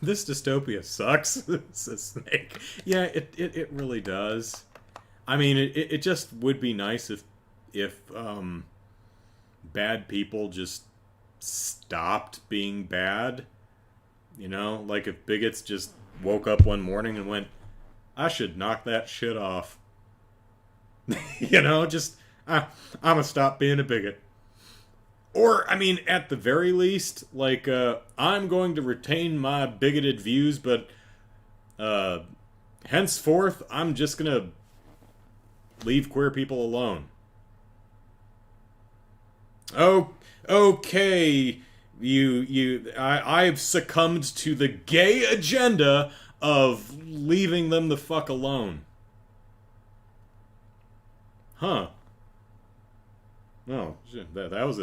This dystopia sucks, says Snake. Yeah, it really does. I mean, it just would be nice if bad people just stopped being bad. You know, like if bigots just woke up one morning and went, I should knock that shit off. You know, just, I'm gonna stop being a bigot. Or, I mean, at the very least, like, I'm going to retain my bigoted views, but henceforth, I'm just going to leave queer people alone. Oh, okay, I've succumbed to the gay agenda of leaving them the fuck alone. Huh. No, that was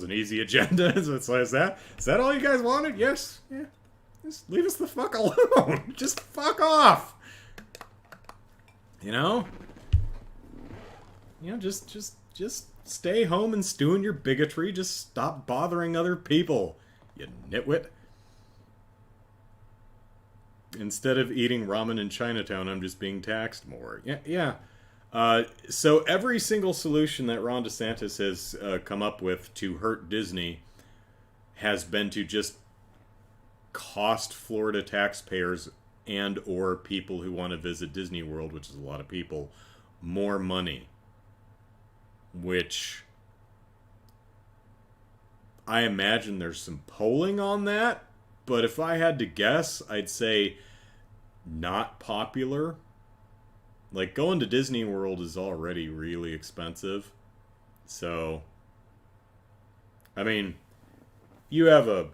an easy agenda. Is that all you guys wanted? Yes. Yeah. Just leave us the fuck alone. Just fuck off. You know? Just stay home and stew in your bigotry. Just stop bothering other people, you nitwit. Instead of eating ramen in Chinatown, I'm just being taxed more. Yeah. So every single solution that Ron DeSantis has come up with to hurt Disney has been to just cost Florida taxpayers and or people who want to visit Disney World, which is a lot of people, more money. Which I imagine there's some polling on that, but if I had to guess, I'd say not popular. Like, going to Disney World is already really expensive. So, I mean, you have a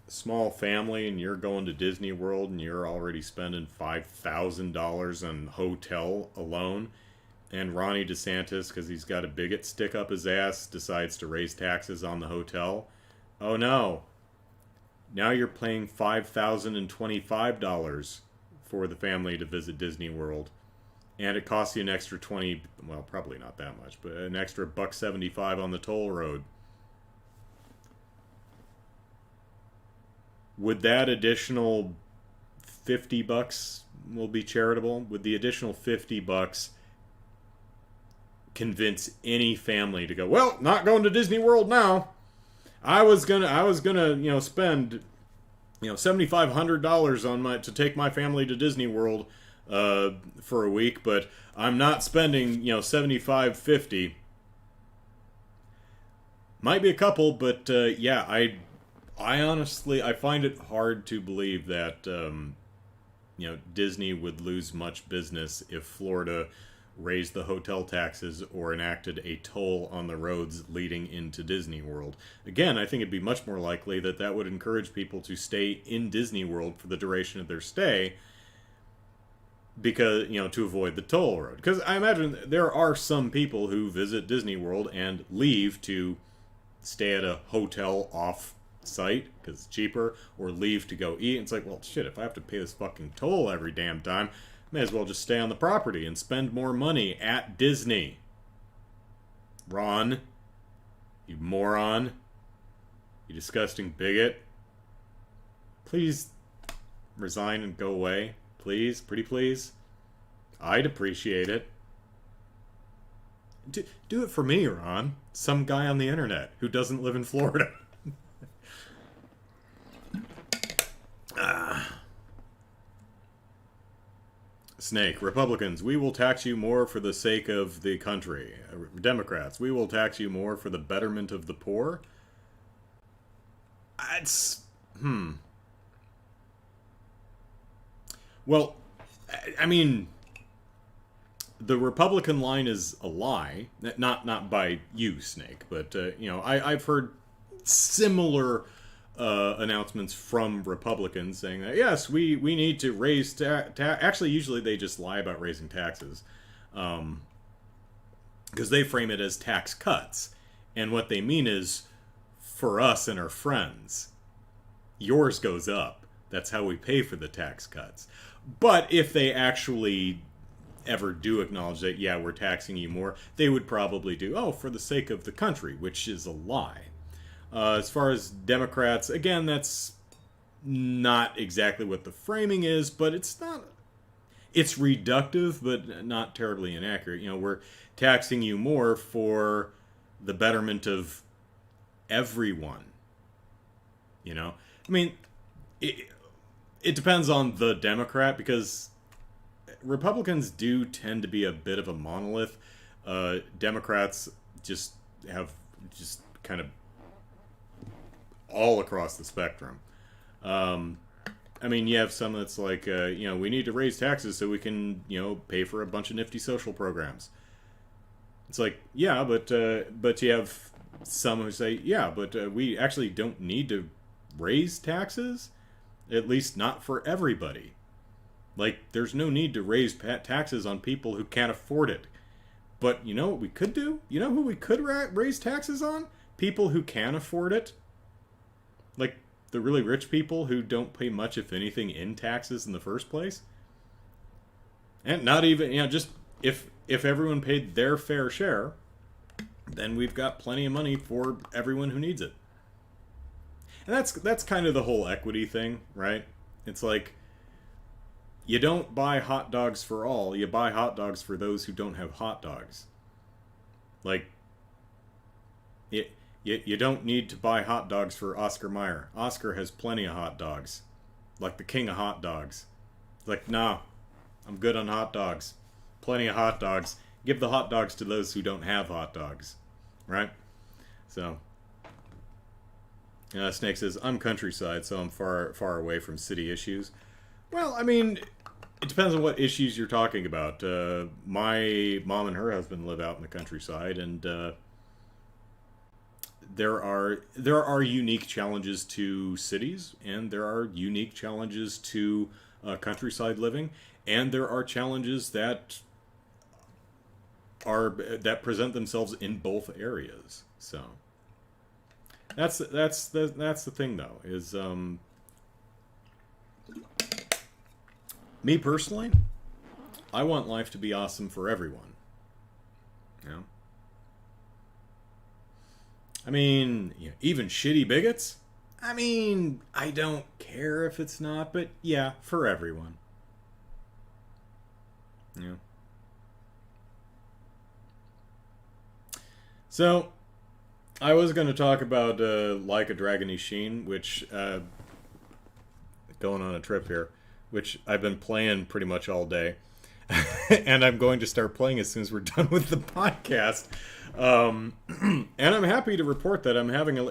small family and you're going to Disney World and you're already spending $5,000 on hotel alone. And Ronnie DeSantis, because he's got a bigot stick up his ass, decides to raise taxes on the hotel. Oh no. Now you're paying $5,025 for the family to visit Disney World. And it costs you an extra 20, well, probably not that much, but an extra $1.75 on the toll road. Would that additional $50 will be charitable? Would the additional $50 convince any family to go, well, not going to Disney World now. I was gonna, spend, $7,500 to take my family to Disney World for a week, but I'm not spending, $75.50. Might be a couple, but yeah, I honestly, I find it hard to believe that Disney would lose much business if Florida raised the hotel taxes or enacted a toll on the roads leading into Disney World. Again, I think it'd be much more likely that would encourage people to stay in Disney World for the duration of their stay, because, to avoid the toll road. Because I imagine there are some people who visit Disney World and leave to stay at a hotel off-site because it's cheaper, or leave to go eat. And it's like, well, shit, if I have to pay this fucking toll every damn time, may as well just stay on the property and spend more money at Disney. Ron, you moron, you disgusting bigot. Please resign and go away. Please, pretty please. I'd appreciate it. Do it for me, Ron. Some guy on the internet who doesn't live in Florida. Snake, Republicans, we will tax you more for the sake of the country. Democrats, we will tax you more for the betterment of the poor. Well, I mean, the Republican line is a lie. Not by you, Snake, but I've heard similar announcements from Republicans saying that, yes, we need to raise actually, usually they just lie about raising taxes. Because they frame it as tax cuts. And what they mean is, for us and our friends, yours goes up. That's how we pay for the tax cuts. But if they actually ever do acknowledge that, yeah, we're taxing you more, they would probably do, oh, for the sake of the country, which is a lie. As far as Democrats, again, that's not exactly what the framing is, but it's not... It's reductive, but not terribly inaccurate. You know, we're taxing you more for the betterment of everyone. You know? I mean, it depends on the Democrat, because Republicans do tend to be a bit of a monolith. Democrats just have just kind of all across the spectrum. I mean, you have some that's like, we need to raise taxes so we can, pay for a bunch of nifty social programs. It's like, yeah, but you have some who say, yeah, but we actually don't need to raise taxes, at least not for everybody. Like, there's no need to raise taxes on people who can't afford it. But you know what we could do? You know who we could raise taxes on? People who can afford it. Like, the really rich people who don't pay much, if anything, in taxes in the first place. And not even, just if everyone paid their fair share, then we've got plenty of money for everyone who needs it. And that's kind of the whole equity thing, right? It's like, you don't buy hot dogs for all, you buy hot dogs for those who don't have hot dogs. Like, you don't need to buy hot dogs for Oscar Mayer. Oscar has plenty of hot dogs. Like the king of hot dogs. Like, nah, I'm good on hot dogs. Plenty of hot dogs. Give the hot dogs to those who don't have hot dogs. Right? So, Snake says, I'm countryside, so I'm far away from city issues. Well, I mean, it depends on what issues you're talking about. My mom and her husband live out in the countryside, and there are unique challenges to cities, and there are unique challenges to countryside living, and there are challenges that present themselves in both areas. So that's the thing, though, is me personally, I want life to be awesome for everyone. You know? I mean, even shitty bigots? I mean, I don't care if it's not, but yeah, for everyone. Yeah. So, I was going to talk about Like a Dragon Ishin, which, going on a trip here, which I've been playing pretty much all day. And I'm going to start playing as soon as we're done with the podcast. And I'm happy to report that I'm having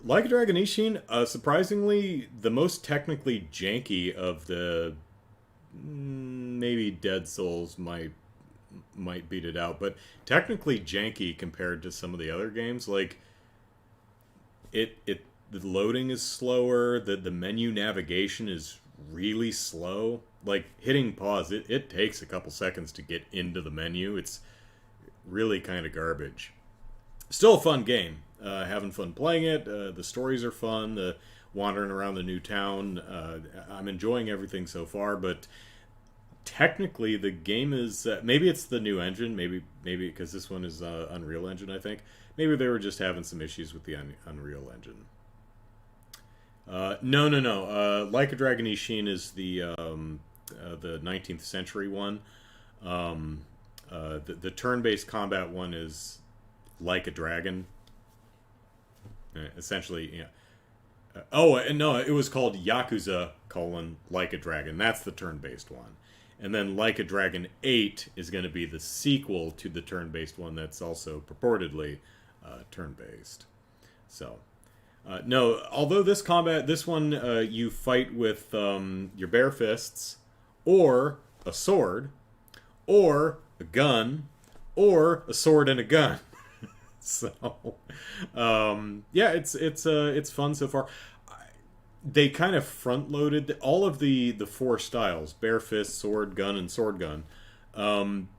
Like a Dragon Ishin, surprisingly, the most technically janky of the... maybe Dead Souls might beat it out, but technically janky compared to some of the other games. Like, the loading is slower, the menu navigation is really slow. Like, hitting pause, it takes a couple seconds to get into the menu. It's really kind of garbage. Still a fun game. Having fun playing it. The stories are fun. The wandering around the new town. I'm enjoying everything so far, but technically the game is... maybe it's the new engine. Maybe because this one is Unreal Engine, I think. Maybe they were just having some issues with the Unreal Engine. No. Like a Dragon Ishin is the 19th century one. The turn-based combat one is Like a Dragon. Essentially, yeah. No, it was called Yakuza, Like a Dragon. That's the turn-based one. And then Like a Dragon 8 is going to be the sequel to the turn-based one that's also purportedly turn-based. So, no, although this one, you fight with your bare fists, or a sword, or a gun, or a sword and a gun. So, yeah, it's fun so far. they kind of front loaded all of the four styles: bare fist, sword, gun, and sword gun. Um,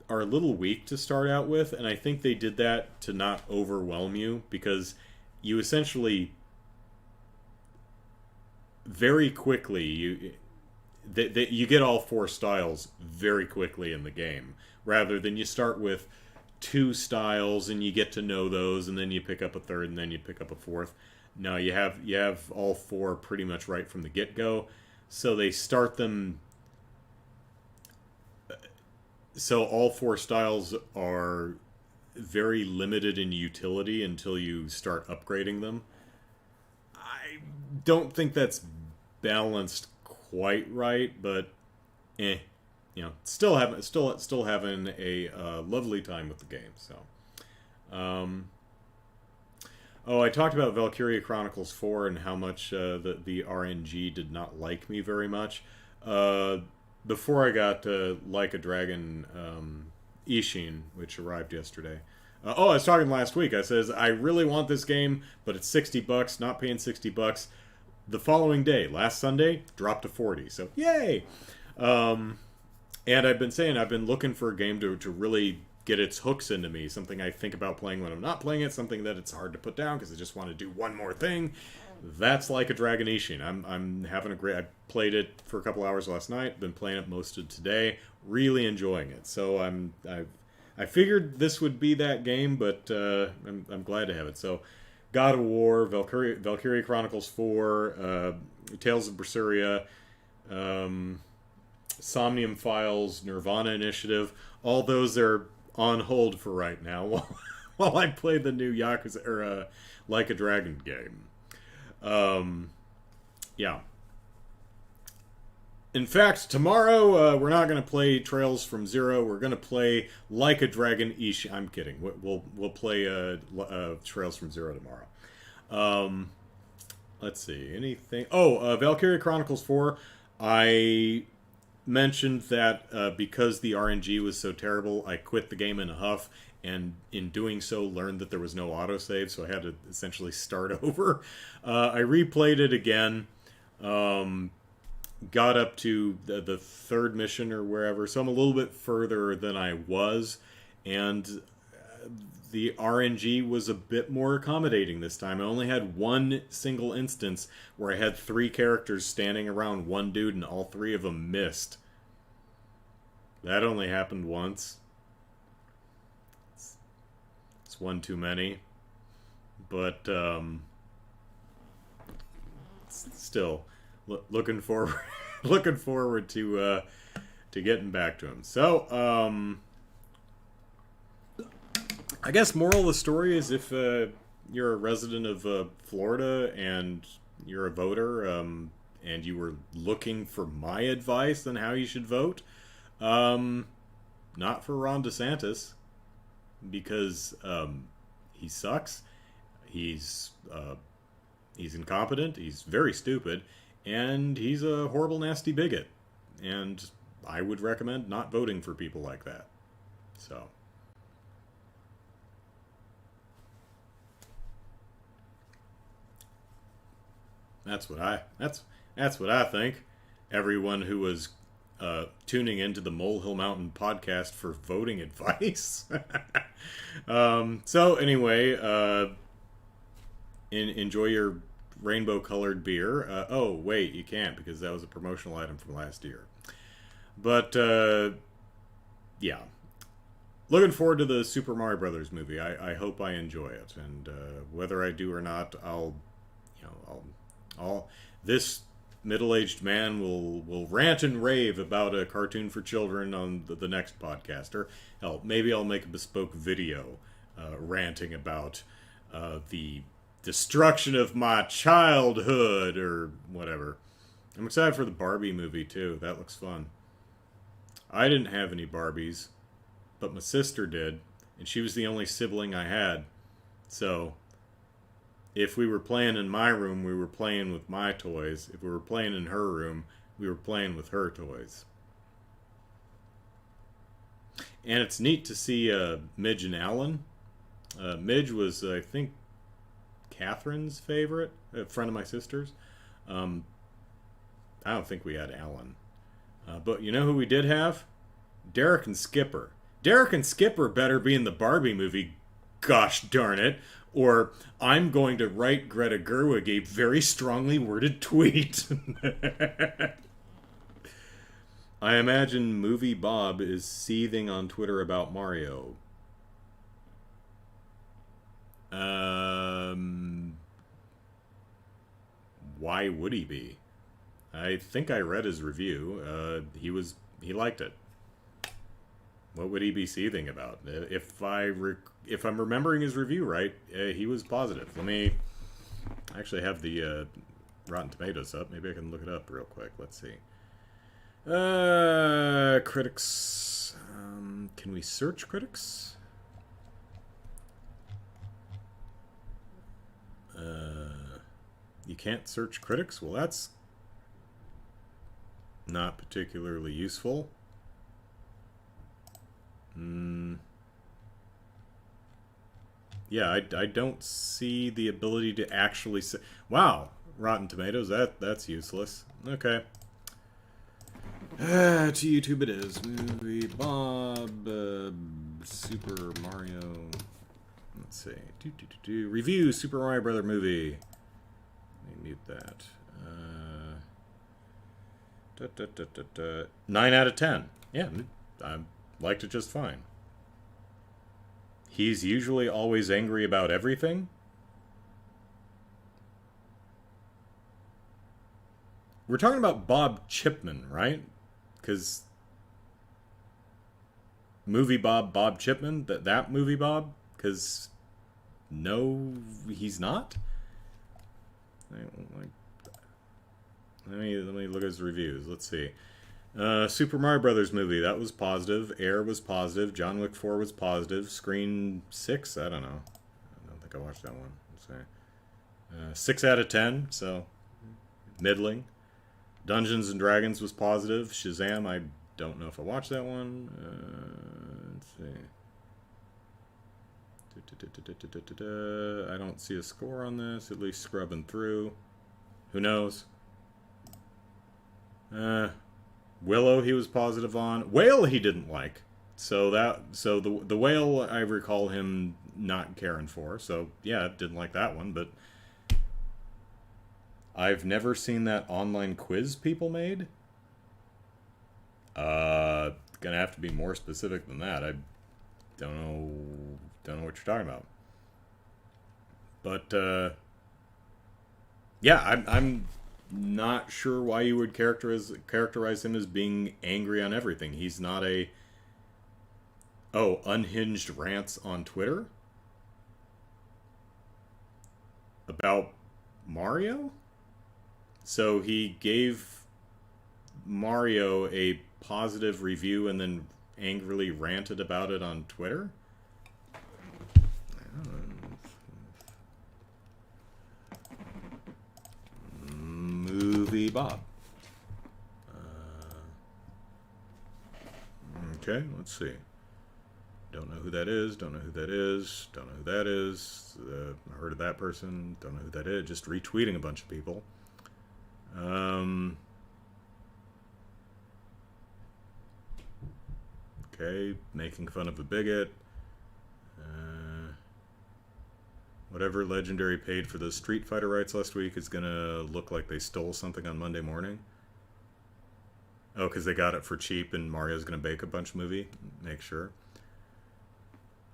are a little weak to start out with, and I think they did that to not overwhelm you, because you essentially very quickly you get all four styles very quickly in the game, rather than you start with two styles and you get to know those, and then you pick up a third, and then you pick up a fourth. No, you have all four pretty much right from the get-go. So they start them, so all four styles are very limited in utility until you start upgrading them. I don't think that's balanced quite right, but still having a lovely time with the game. So, I talked about Valkyria Chronicles 4 and how much the RNG did not like me very much. Before I got Like a Dragon Ishin, which arrived yesterday. I was talking last week. I says I really want this game, but it's $60. Not paying $60. The following day, last Sunday, dropped to 40. So yay! And I've been saying I've been looking for a game to really get its hooks into me. Something I think about playing when I'm not playing it. Something that it's hard to put down because I just want to do one more thing. That's Like a Dragon Ishin. I'm having a great... I played it for a couple hours last night. Been playing it most of today. Really enjoying it. So I figured this would be that game, but I'm glad to have it. So God of War, Valkyria Chronicles 4, Tales of Berseria, Somnium Files, Nirvana Initiative. All those are on hold for right now while I play the new Yakuza or Like a Dragon game. Yeah. In fact, tomorrow we're not going to play Trails from Zero. We're going to play Like a Dragon Ishin. I'm kidding. We'll play Trails from Zero tomorrow. Let's see. Anything? Valkyria Chronicles 4. I mentioned that because the RNG was so terrible, I quit the game in a huff, and in doing so learned that there was no autosave, so I had to essentially start over. I replayed it again, got up to the third mission or wherever, so I'm a little bit further than I was, and the RNG was a bit more accommodating this time. I only had one single instance where I had 3 characters standing around one dude and all 3 of them missed. That only happened once. It's one too many. But still looking forward to getting back to him. So I guess moral of the story is if you're a resident of Florida and you're a voter, and you were looking for my advice on how you should vote, not for Ron DeSantis, because he sucks. He's incompetent. He's very stupid, and he's a horrible, nasty bigot. And I would recommend not voting for people like that. So. That's what I think. Everyone who was tuning into the Molehill Mountain podcast for voting advice. So anyway, enjoy your rainbow-colored beer. Wait, you can't, because that was a promotional item from last year. But yeah, looking forward to the Super Mario Brothers movie. I hope I enjoy it, and whether I do or not, this middle-aged man will rant and rave about a cartoon for children on the next podcast. Or hell, maybe I'll make a bespoke video ranting about the destruction of my childhood or whatever. I'm excited for the Barbie movie too. That looks fun. I didn't have any Barbies, but my sister did, and she was the only sibling I had. So if we were playing in my room, we were playing with my toys. If we were playing in her room, we were playing with her toys. And it's neat to see Midge and Alan. Midge was, I think, Catherine's favorite, a friend of my sister's. I don't think we had Alan. But you know who we did have? Derek and Skipper. Derek and Skipper better be in the Barbie movie, gosh darn it. Or I'm going to write Greta Gerwig a very strongly worded tweet. I imagine Movie Bob is seething on Twitter about Mario. Why would he be? I think I read his review. He liked it. What would he be seething about? If I'm remembering his review right, he was positive. Let me actually have the Rotten Tomatoes up. Maybe I can look it up real quick. Let's see. Critics. Can we search critics? You can't search critics? Well, that's not particularly useful. Yeah, I don't see the ability to actually say... Wow, Rotten Tomatoes, that's useless. Okay. To YouTube it is. Movie Bob, Super Mario... Let's see. Review Super Mario Brother movie. Let me mute that. 9 out of 10. Yeah, I liked it just fine. He's usually always angry about everything. We're talking about Bob Chipman, right? Because movie Bob Chipman, that movie Bob? Because no, he's not. Let me look at his reviews. Let's see. Super Mario Brothers movie, that was positive. Air was positive. John Wick 4 was positive. Screen 6, I don't know. I don't think I watched that one. Let's see. 6 out of 10, so middling. Dungeons and Dragons was positive. Shazam, I don't know if I watched that one. Let's see. I don't see a score on this, at least scrubbing through. Who knows? Willow he was positive on. Whale he didn't like. So the Whale I recall him not caring for. So yeah, didn't like that one, but I've never seen that online quiz people made. Gonna have to be more specific than that. I don't know what you're talking about. But yeah, I'm not sure why you would characterize him as being angry on everything. He's not a unhinged rants on Twitter about Mario. So he gave Mario a positive review and then angrily ranted about it on Twitter. Movie Bob. Okay, let's see. Don't know who that is. Don't know who that is. Don't know who that is. Heard of that person. Don't know who that is. Just retweeting a bunch of people. Okay, making fun of a bigot. Whatever Legendary paid for the Street Fighter rights last week is gonna look like they stole something on Monday morning. Oh, because they got it for cheap and Mario's gonna bake a bunch movie? Make sure.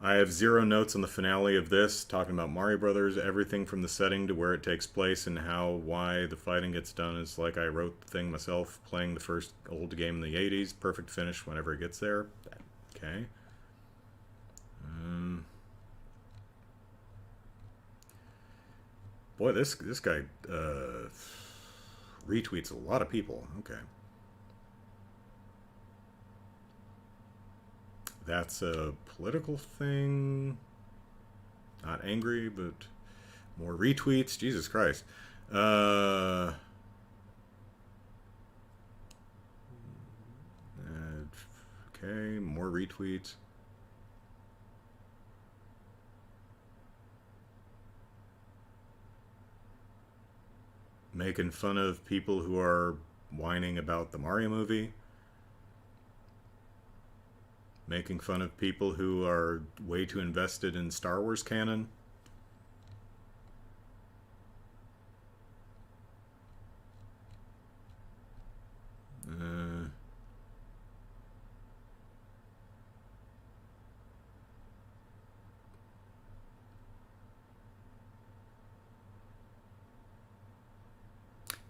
I have 0 notes on the finale of this, talking about Mario Brothers. Everything from the setting to where it takes place and why the fighting gets done is like I wrote the thing myself, playing the first old game in the 80s. Perfect finish whenever it gets there. Okay. Boy, this guy retweets a lot of people. Okay. That's a political thing. Not angry, but more retweets. Jesus Christ. Okay, more retweets. Making fun of people who are whining about the Mario movie. Making fun of people who are way too invested in Star Wars canon.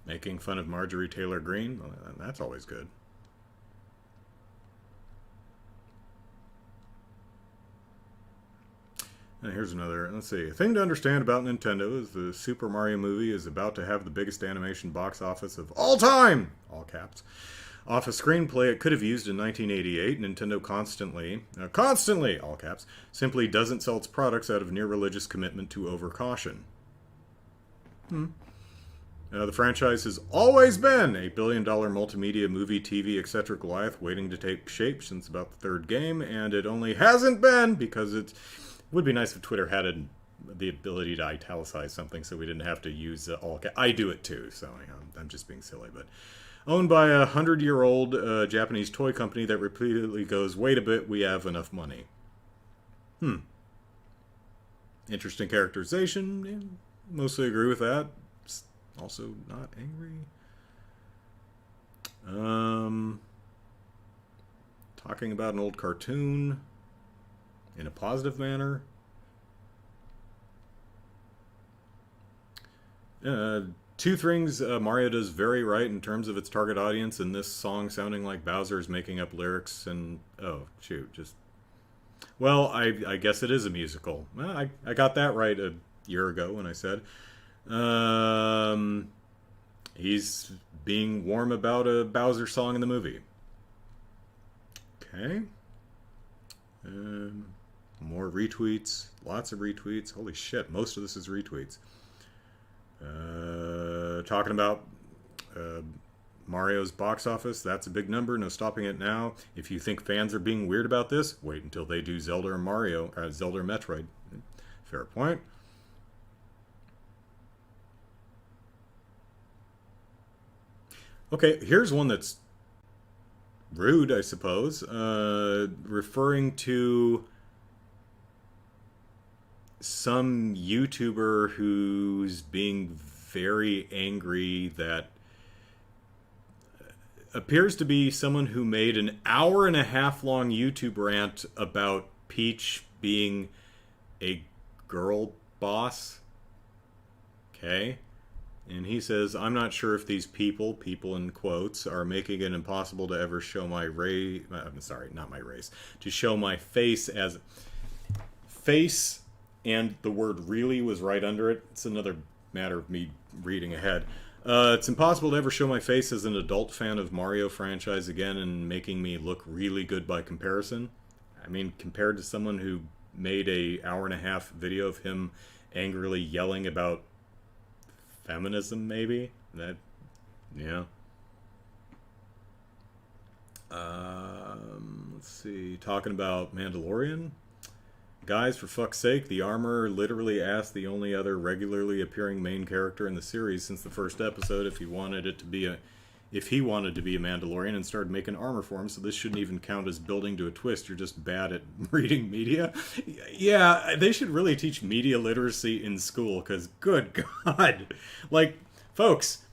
Making fun of Marjorie Taylor Greene. Well, that's always good. And here's another, let's see. A thing to understand about Nintendo is the Super Mario movie is about to have the biggest animation box office of all time! All caps. Off a screenplay it could have used in 1988, Nintendo constantly, all caps, simply doesn't sell its products out of near religious commitment to overcaution. The franchise has always been a billion-dollar multimedia movie, TV, etc. Goliath waiting to take shape since about the third game, and it only hasn't been because it would be nice if Twitter had the ability to italicize something so we didn't have to use all caps. I do it too, so I'm just being silly, but... Owned by a 100-year-old Japanese toy company that repeatedly goes, wait a bit, we have enough money. Interesting characterization. Yeah, mostly agree with that. Also not angry. Talking about an old cartoon in a positive manner. Two things Mario does very right in terms of its target audience, and this song sounding like Bowser's making up lyrics and... Oh, shoot, just... Well, I guess it is a musical. Well, I got that right a year ago when I said... he's being warm about a Bowser song in the movie. Okay. More retweets. Lots of retweets. Holy shit, most of this is retweets. Talking about Mario's box office. That's a big number. No stopping it now. If you think fans are being weird about this, wait until they do Zelda or Mario, Zelda or Metroid. Fair point. Okay, here's one that's rude, I suppose. Referring to some YouTuber who's being very angry that appears to be someone who made an hour-and-a-half long YouTube rant about Peach being a girl boss. Okay? And he says, I'm not sure if these people in quotes, are making it impossible to ever show my race. I'm sorry, not my race. To show my face as... Face, and the word really was right under it. It's another matter of me reading ahead. It's impossible to ever show my face as an adult fan of Mario franchise again and making me look really good by comparison. I mean, compared to someone who made a hour-and-a-half video of him angrily yelling about feminism, maybe? That, yeah. Let's see. Talking about Mandalorian. Guys, for fuck's sake, the armor literally asked the only other regularly appearing main character in the series since the first episode if he wanted to be a Mandalorian and started making armor for him, so this shouldn't even count as building to a twist. You're just bad at reading media. Yeah, they should really teach media literacy in school, because good God. Like, folks,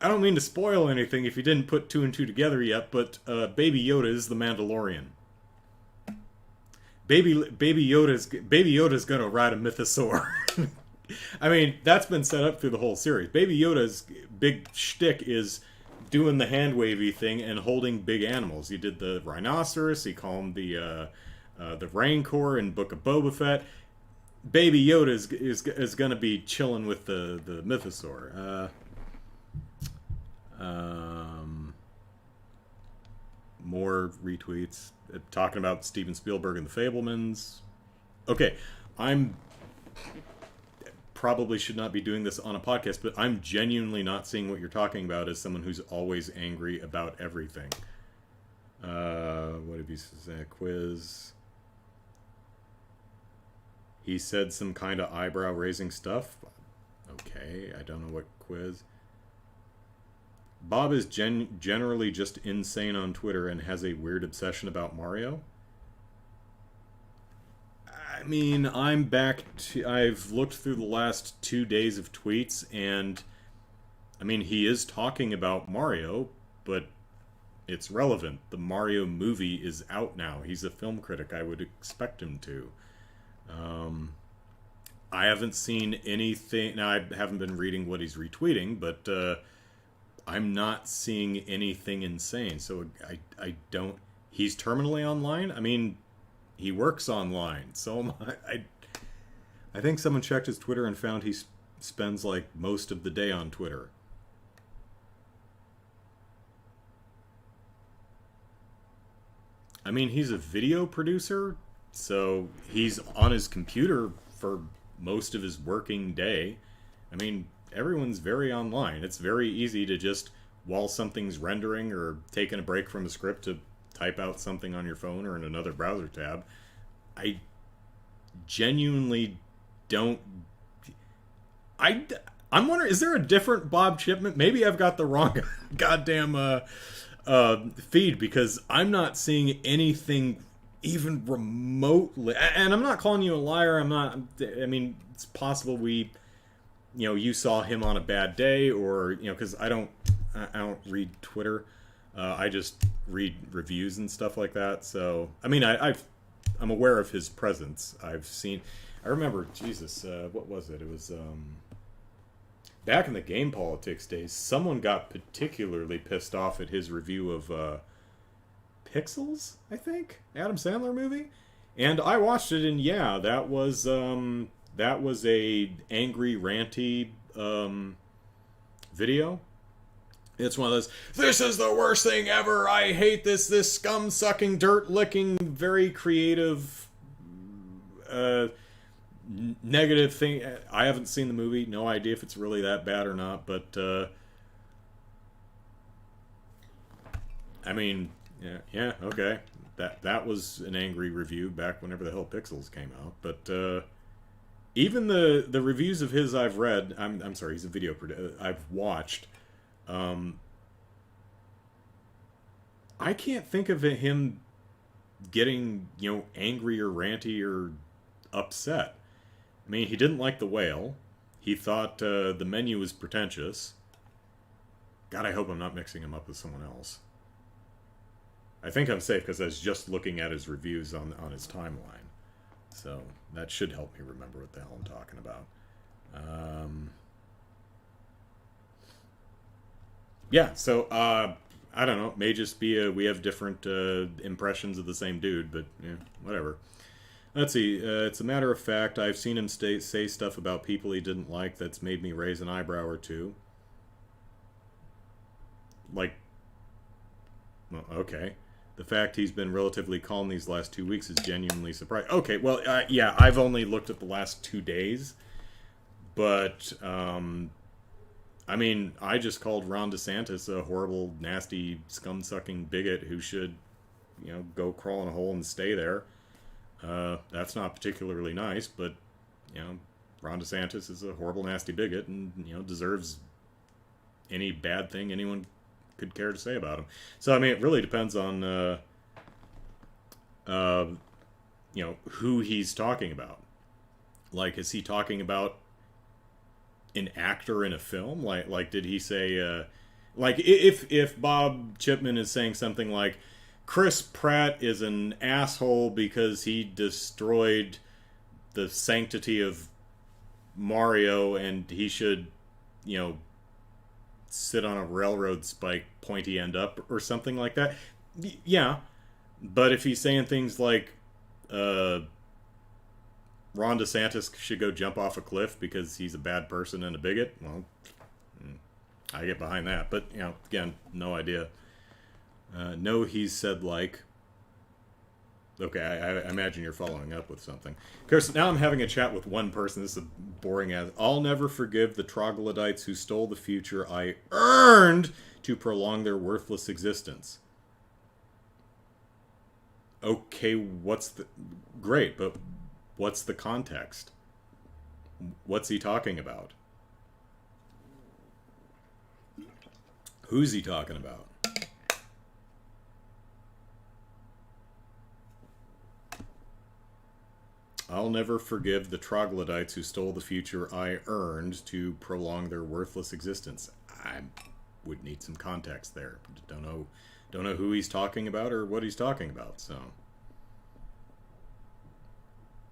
I don't mean to spoil anything if you didn't put two and two together yet, but Baby Yoda is the Mandalorian. Baby Yoda's gonna ride a mythosaur. I mean, that's been set up through the whole series. Baby Yoda's big shtick is doing the hand-wavy thing and holding big animals. He did the rhinoceros. He called him the Rancor in Book of Boba Fett. Baby Yoda is going to be chilling with the mythosaur. More retweets talking about Steven Spielberg and the Fabelmans. Okay, I'm probably should not be doing this on a podcast, but I'm genuinely not seeing what you're talking about as someone who's always angry about everything. What did he say? Quiz. He said some kind of eyebrow-raising stuff. Okay, I don't know what quiz. Bob is generally just insane on Twitter and has a weird obsession about Mario. I mean, I'm back to. I've looked through the last 2 days of tweets, and I mean, he is talking about Mario, but it's relevant. The Mario movie is out now. He's a film critic. I would expect him to. Um, I haven't seen anything. Now, I haven't been reading what he's retweeting, but I'm not seeing anything insane. So I don't. He's terminally online. I mean, he works online. So am I think someone checked his Twitter and found he spends like most of the day on Twitter. I mean, he's a video producer, so he's on his computer for most of his working day. I mean, everyone's very online. It's very easy to just, while something's rendering or taking a break from a script, to type out something on your phone or in another browser tab. I genuinely don't. I'm wondering, is there a different Bob Chipman? Maybe I've got the wrong goddamn feed, because I'm not seeing anything even remotely. And I'm not calling you a liar. I'm not. I mean, it's possible you saw him on a bad day, or because I don't read Twitter. I just read reviews and stuff like that. So I mean, I'm aware of his presence. I've seen. I remember, Jesus, what was it? It was back in the Game Politics days. Someone got particularly pissed off at his review of Pixels, I think, Adam Sandler movie, and I watched it, and yeah, that was a angry, ranty video. It's one of those, this is the worst thing ever, I hate this scum-sucking, dirt-licking, very creative, negative thing. I haven't seen the movie, no idea if it's really that bad or not, but, I mean, yeah, okay. That was an angry review back whenever the hell Pixels came out, but, even the reviews of his I've read, I'm sorry, he's a video producer, I've watched, I can't think of him getting, angry or ranty or upset. I mean, he didn't like The Whale. He thought the menu was pretentious. God, I hope I'm not mixing him up with someone else. I think I'm safe because I was just looking at his reviews on his timeline. So that should help me remember what the hell I'm talking about. Yeah, so I don't know. It may just be we have different impressions of the same dude, but yeah, whatever. Let's see. It's a matter of fact, I've seen him say stuff about people he didn't like that's made me raise an eyebrow or two. Like, well, okay. The fact he's been relatively calm these last 2 weeks is genuinely surprising. Okay, well, yeah, I've only looked at the last 2 days, but I mean, I just called Ron DeSantis a horrible, nasty, scum-sucking bigot who should, go crawl in a hole and stay there. That's not particularly nice, but, Ron DeSantis is a horrible, nasty bigot and, deserves any bad thing anyone could care to say about him. So, I mean, it really depends on, who he's talking about. Like, is he talking about an actor in a film? Like did he say, like, if Bob Chipman is saying something like, Chris Pratt is an asshole because he destroyed the sanctity of Mario and he should, sit on a railroad spike pointy end up or something like that. Yeah. But if he's saying things like, Ron DeSantis should go jump off a cliff because he's a bad person and a bigot, well, I get behind that. But, again, no idea. No, he's said like... Okay, I imagine you're following up with something. Kirsten, now I'm having a chat with one person. This is boring as... I'll never forgive the troglodytes who stole the future I earned to prolong their worthless existence. Okay, Great, but what's the context? What's he talking about? Who's he talking about? I'll never forgive the troglodytes who stole the future I earned to prolong their worthless existence. I would need some context there. Don't know who he's talking about or what he's talking about. So,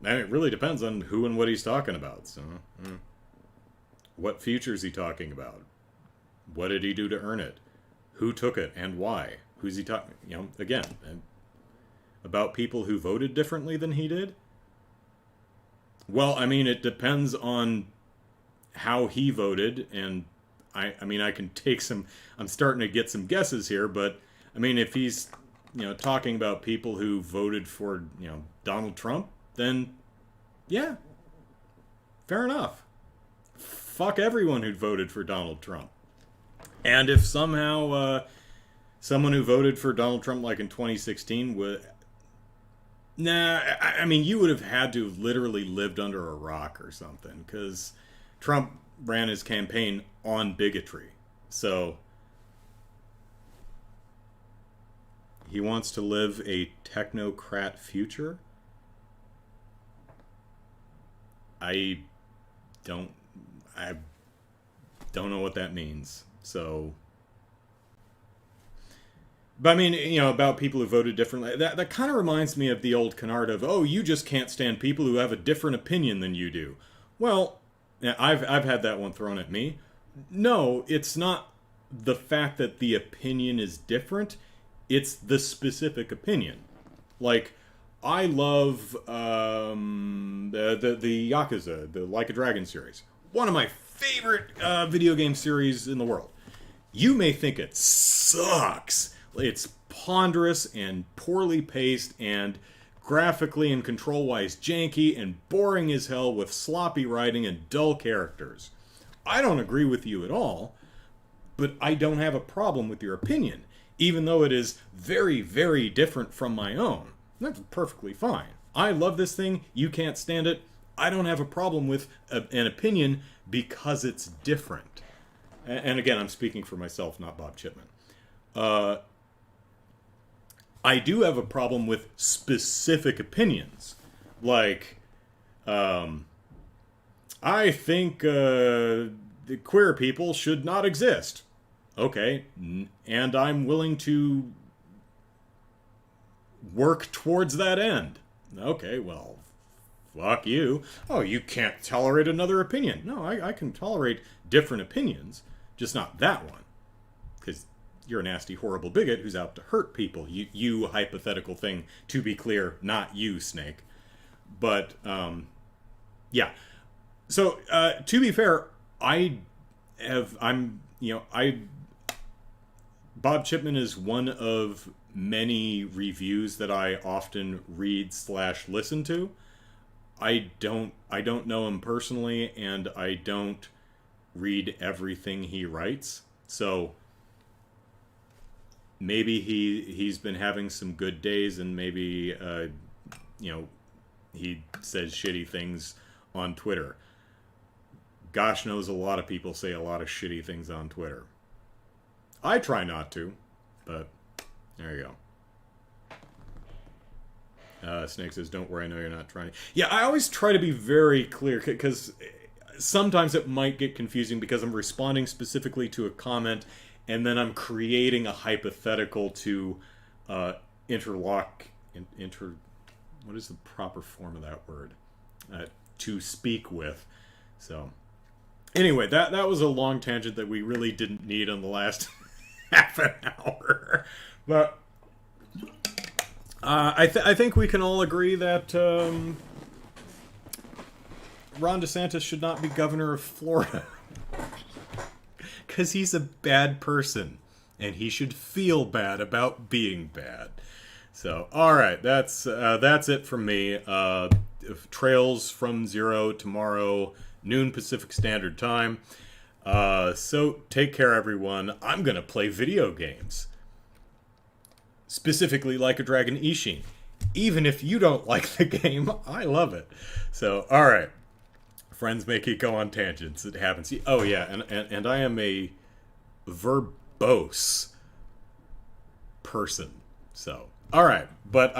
and it really depends on who and what he's talking about. So, what future is he talking about? What did he do to earn it? Who took it and why? Who's he talking? You know, again, about people who voted differently than he did. Well, I mean, it depends on how he voted, and I mean, I can take some. I'm starting to get some guesses here, but I mean, if he's, you know, talking about people who voted for, you know, Donald Trump, then yeah, fair enough. Fuck everyone who voted for Donald Trump. And if somehow someone who voted for Donald Trump, like in 2016, would... Nah, I mean, you would have had to have literally lived under a rock or something, because Trump ran his campaign on bigotry. So he wants to live a technocrat future? I don't know what that means. So, but I mean, you know, about people who voted differently, that kind of reminds me of the old canard of, oh, you just can't stand people who have a different opinion than you do. Well, I've had that one thrown at me. No, it's not the fact that the opinion is different. It's the specific opinion. Like, I love the Yakuza, the Like a Dragon series. One of my favorite video game series in the world. You may think it sucks. It's ponderous and poorly paced and graphically and control-wise janky and boring as hell with sloppy writing and dull characters. I don't agree with you at all, but I don't have a problem with your opinion, even though it is very, very different from my own. That's perfectly fine. I love this thing. You can't stand it. I don't have a problem with an opinion because it's different. And again, I'm speaking for myself, not Bob Chipman. I do have a problem with specific opinions. Like, I think the queer people should not exist. Okay, and I'm willing to work towards that end. Okay, well, fuck you. Oh, you can't tolerate another opinion. No, I can tolerate different opinions, just not that one. Because you're a nasty, horrible bigot who's out to hurt people. You hypothetical thing, to be clear, not you, Snake. But, yeah. So, to be fair, Bob Chipman is one of many reviews that I often read/listen to. I don't know him personally, and I don't read everything he writes. So maybe he's been having some good days, and maybe he says shitty things on Twitter. Gosh knows a lot of people say a lot of shitty things on Twitter. I try not to, but there you go. Snake says, don't worry, I know you're not trying to... Yeah, I always try to be very clear, because sometimes it might get confusing because I'm responding specifically to a comment, and then I'm creating a hypothetical to what is the proper form of that word? To speak with. So, anyway, that was a long tangent that we really didn't need on the last half an hour. But I think we can all agree that Ron DeSantis should not be governor of Florida. Because he's a bad person. And he should feel bad about being bad. So, alright, that's it from me. Trails from Zero tomorrow, noon Pacific Standard Time. So, take care, everyone. I'm going to play video games. Specifically Like a Dragon Ishin. Even if you don't like the game, I love it. So, alright. Friends make it go on tangents. It happens. Oh, yeah, and I am a verbose person. So, all right, but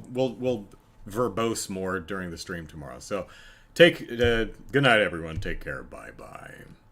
we'll verbose more during the stream tomorrow. So, good night, everyone. Take care. Bye bye.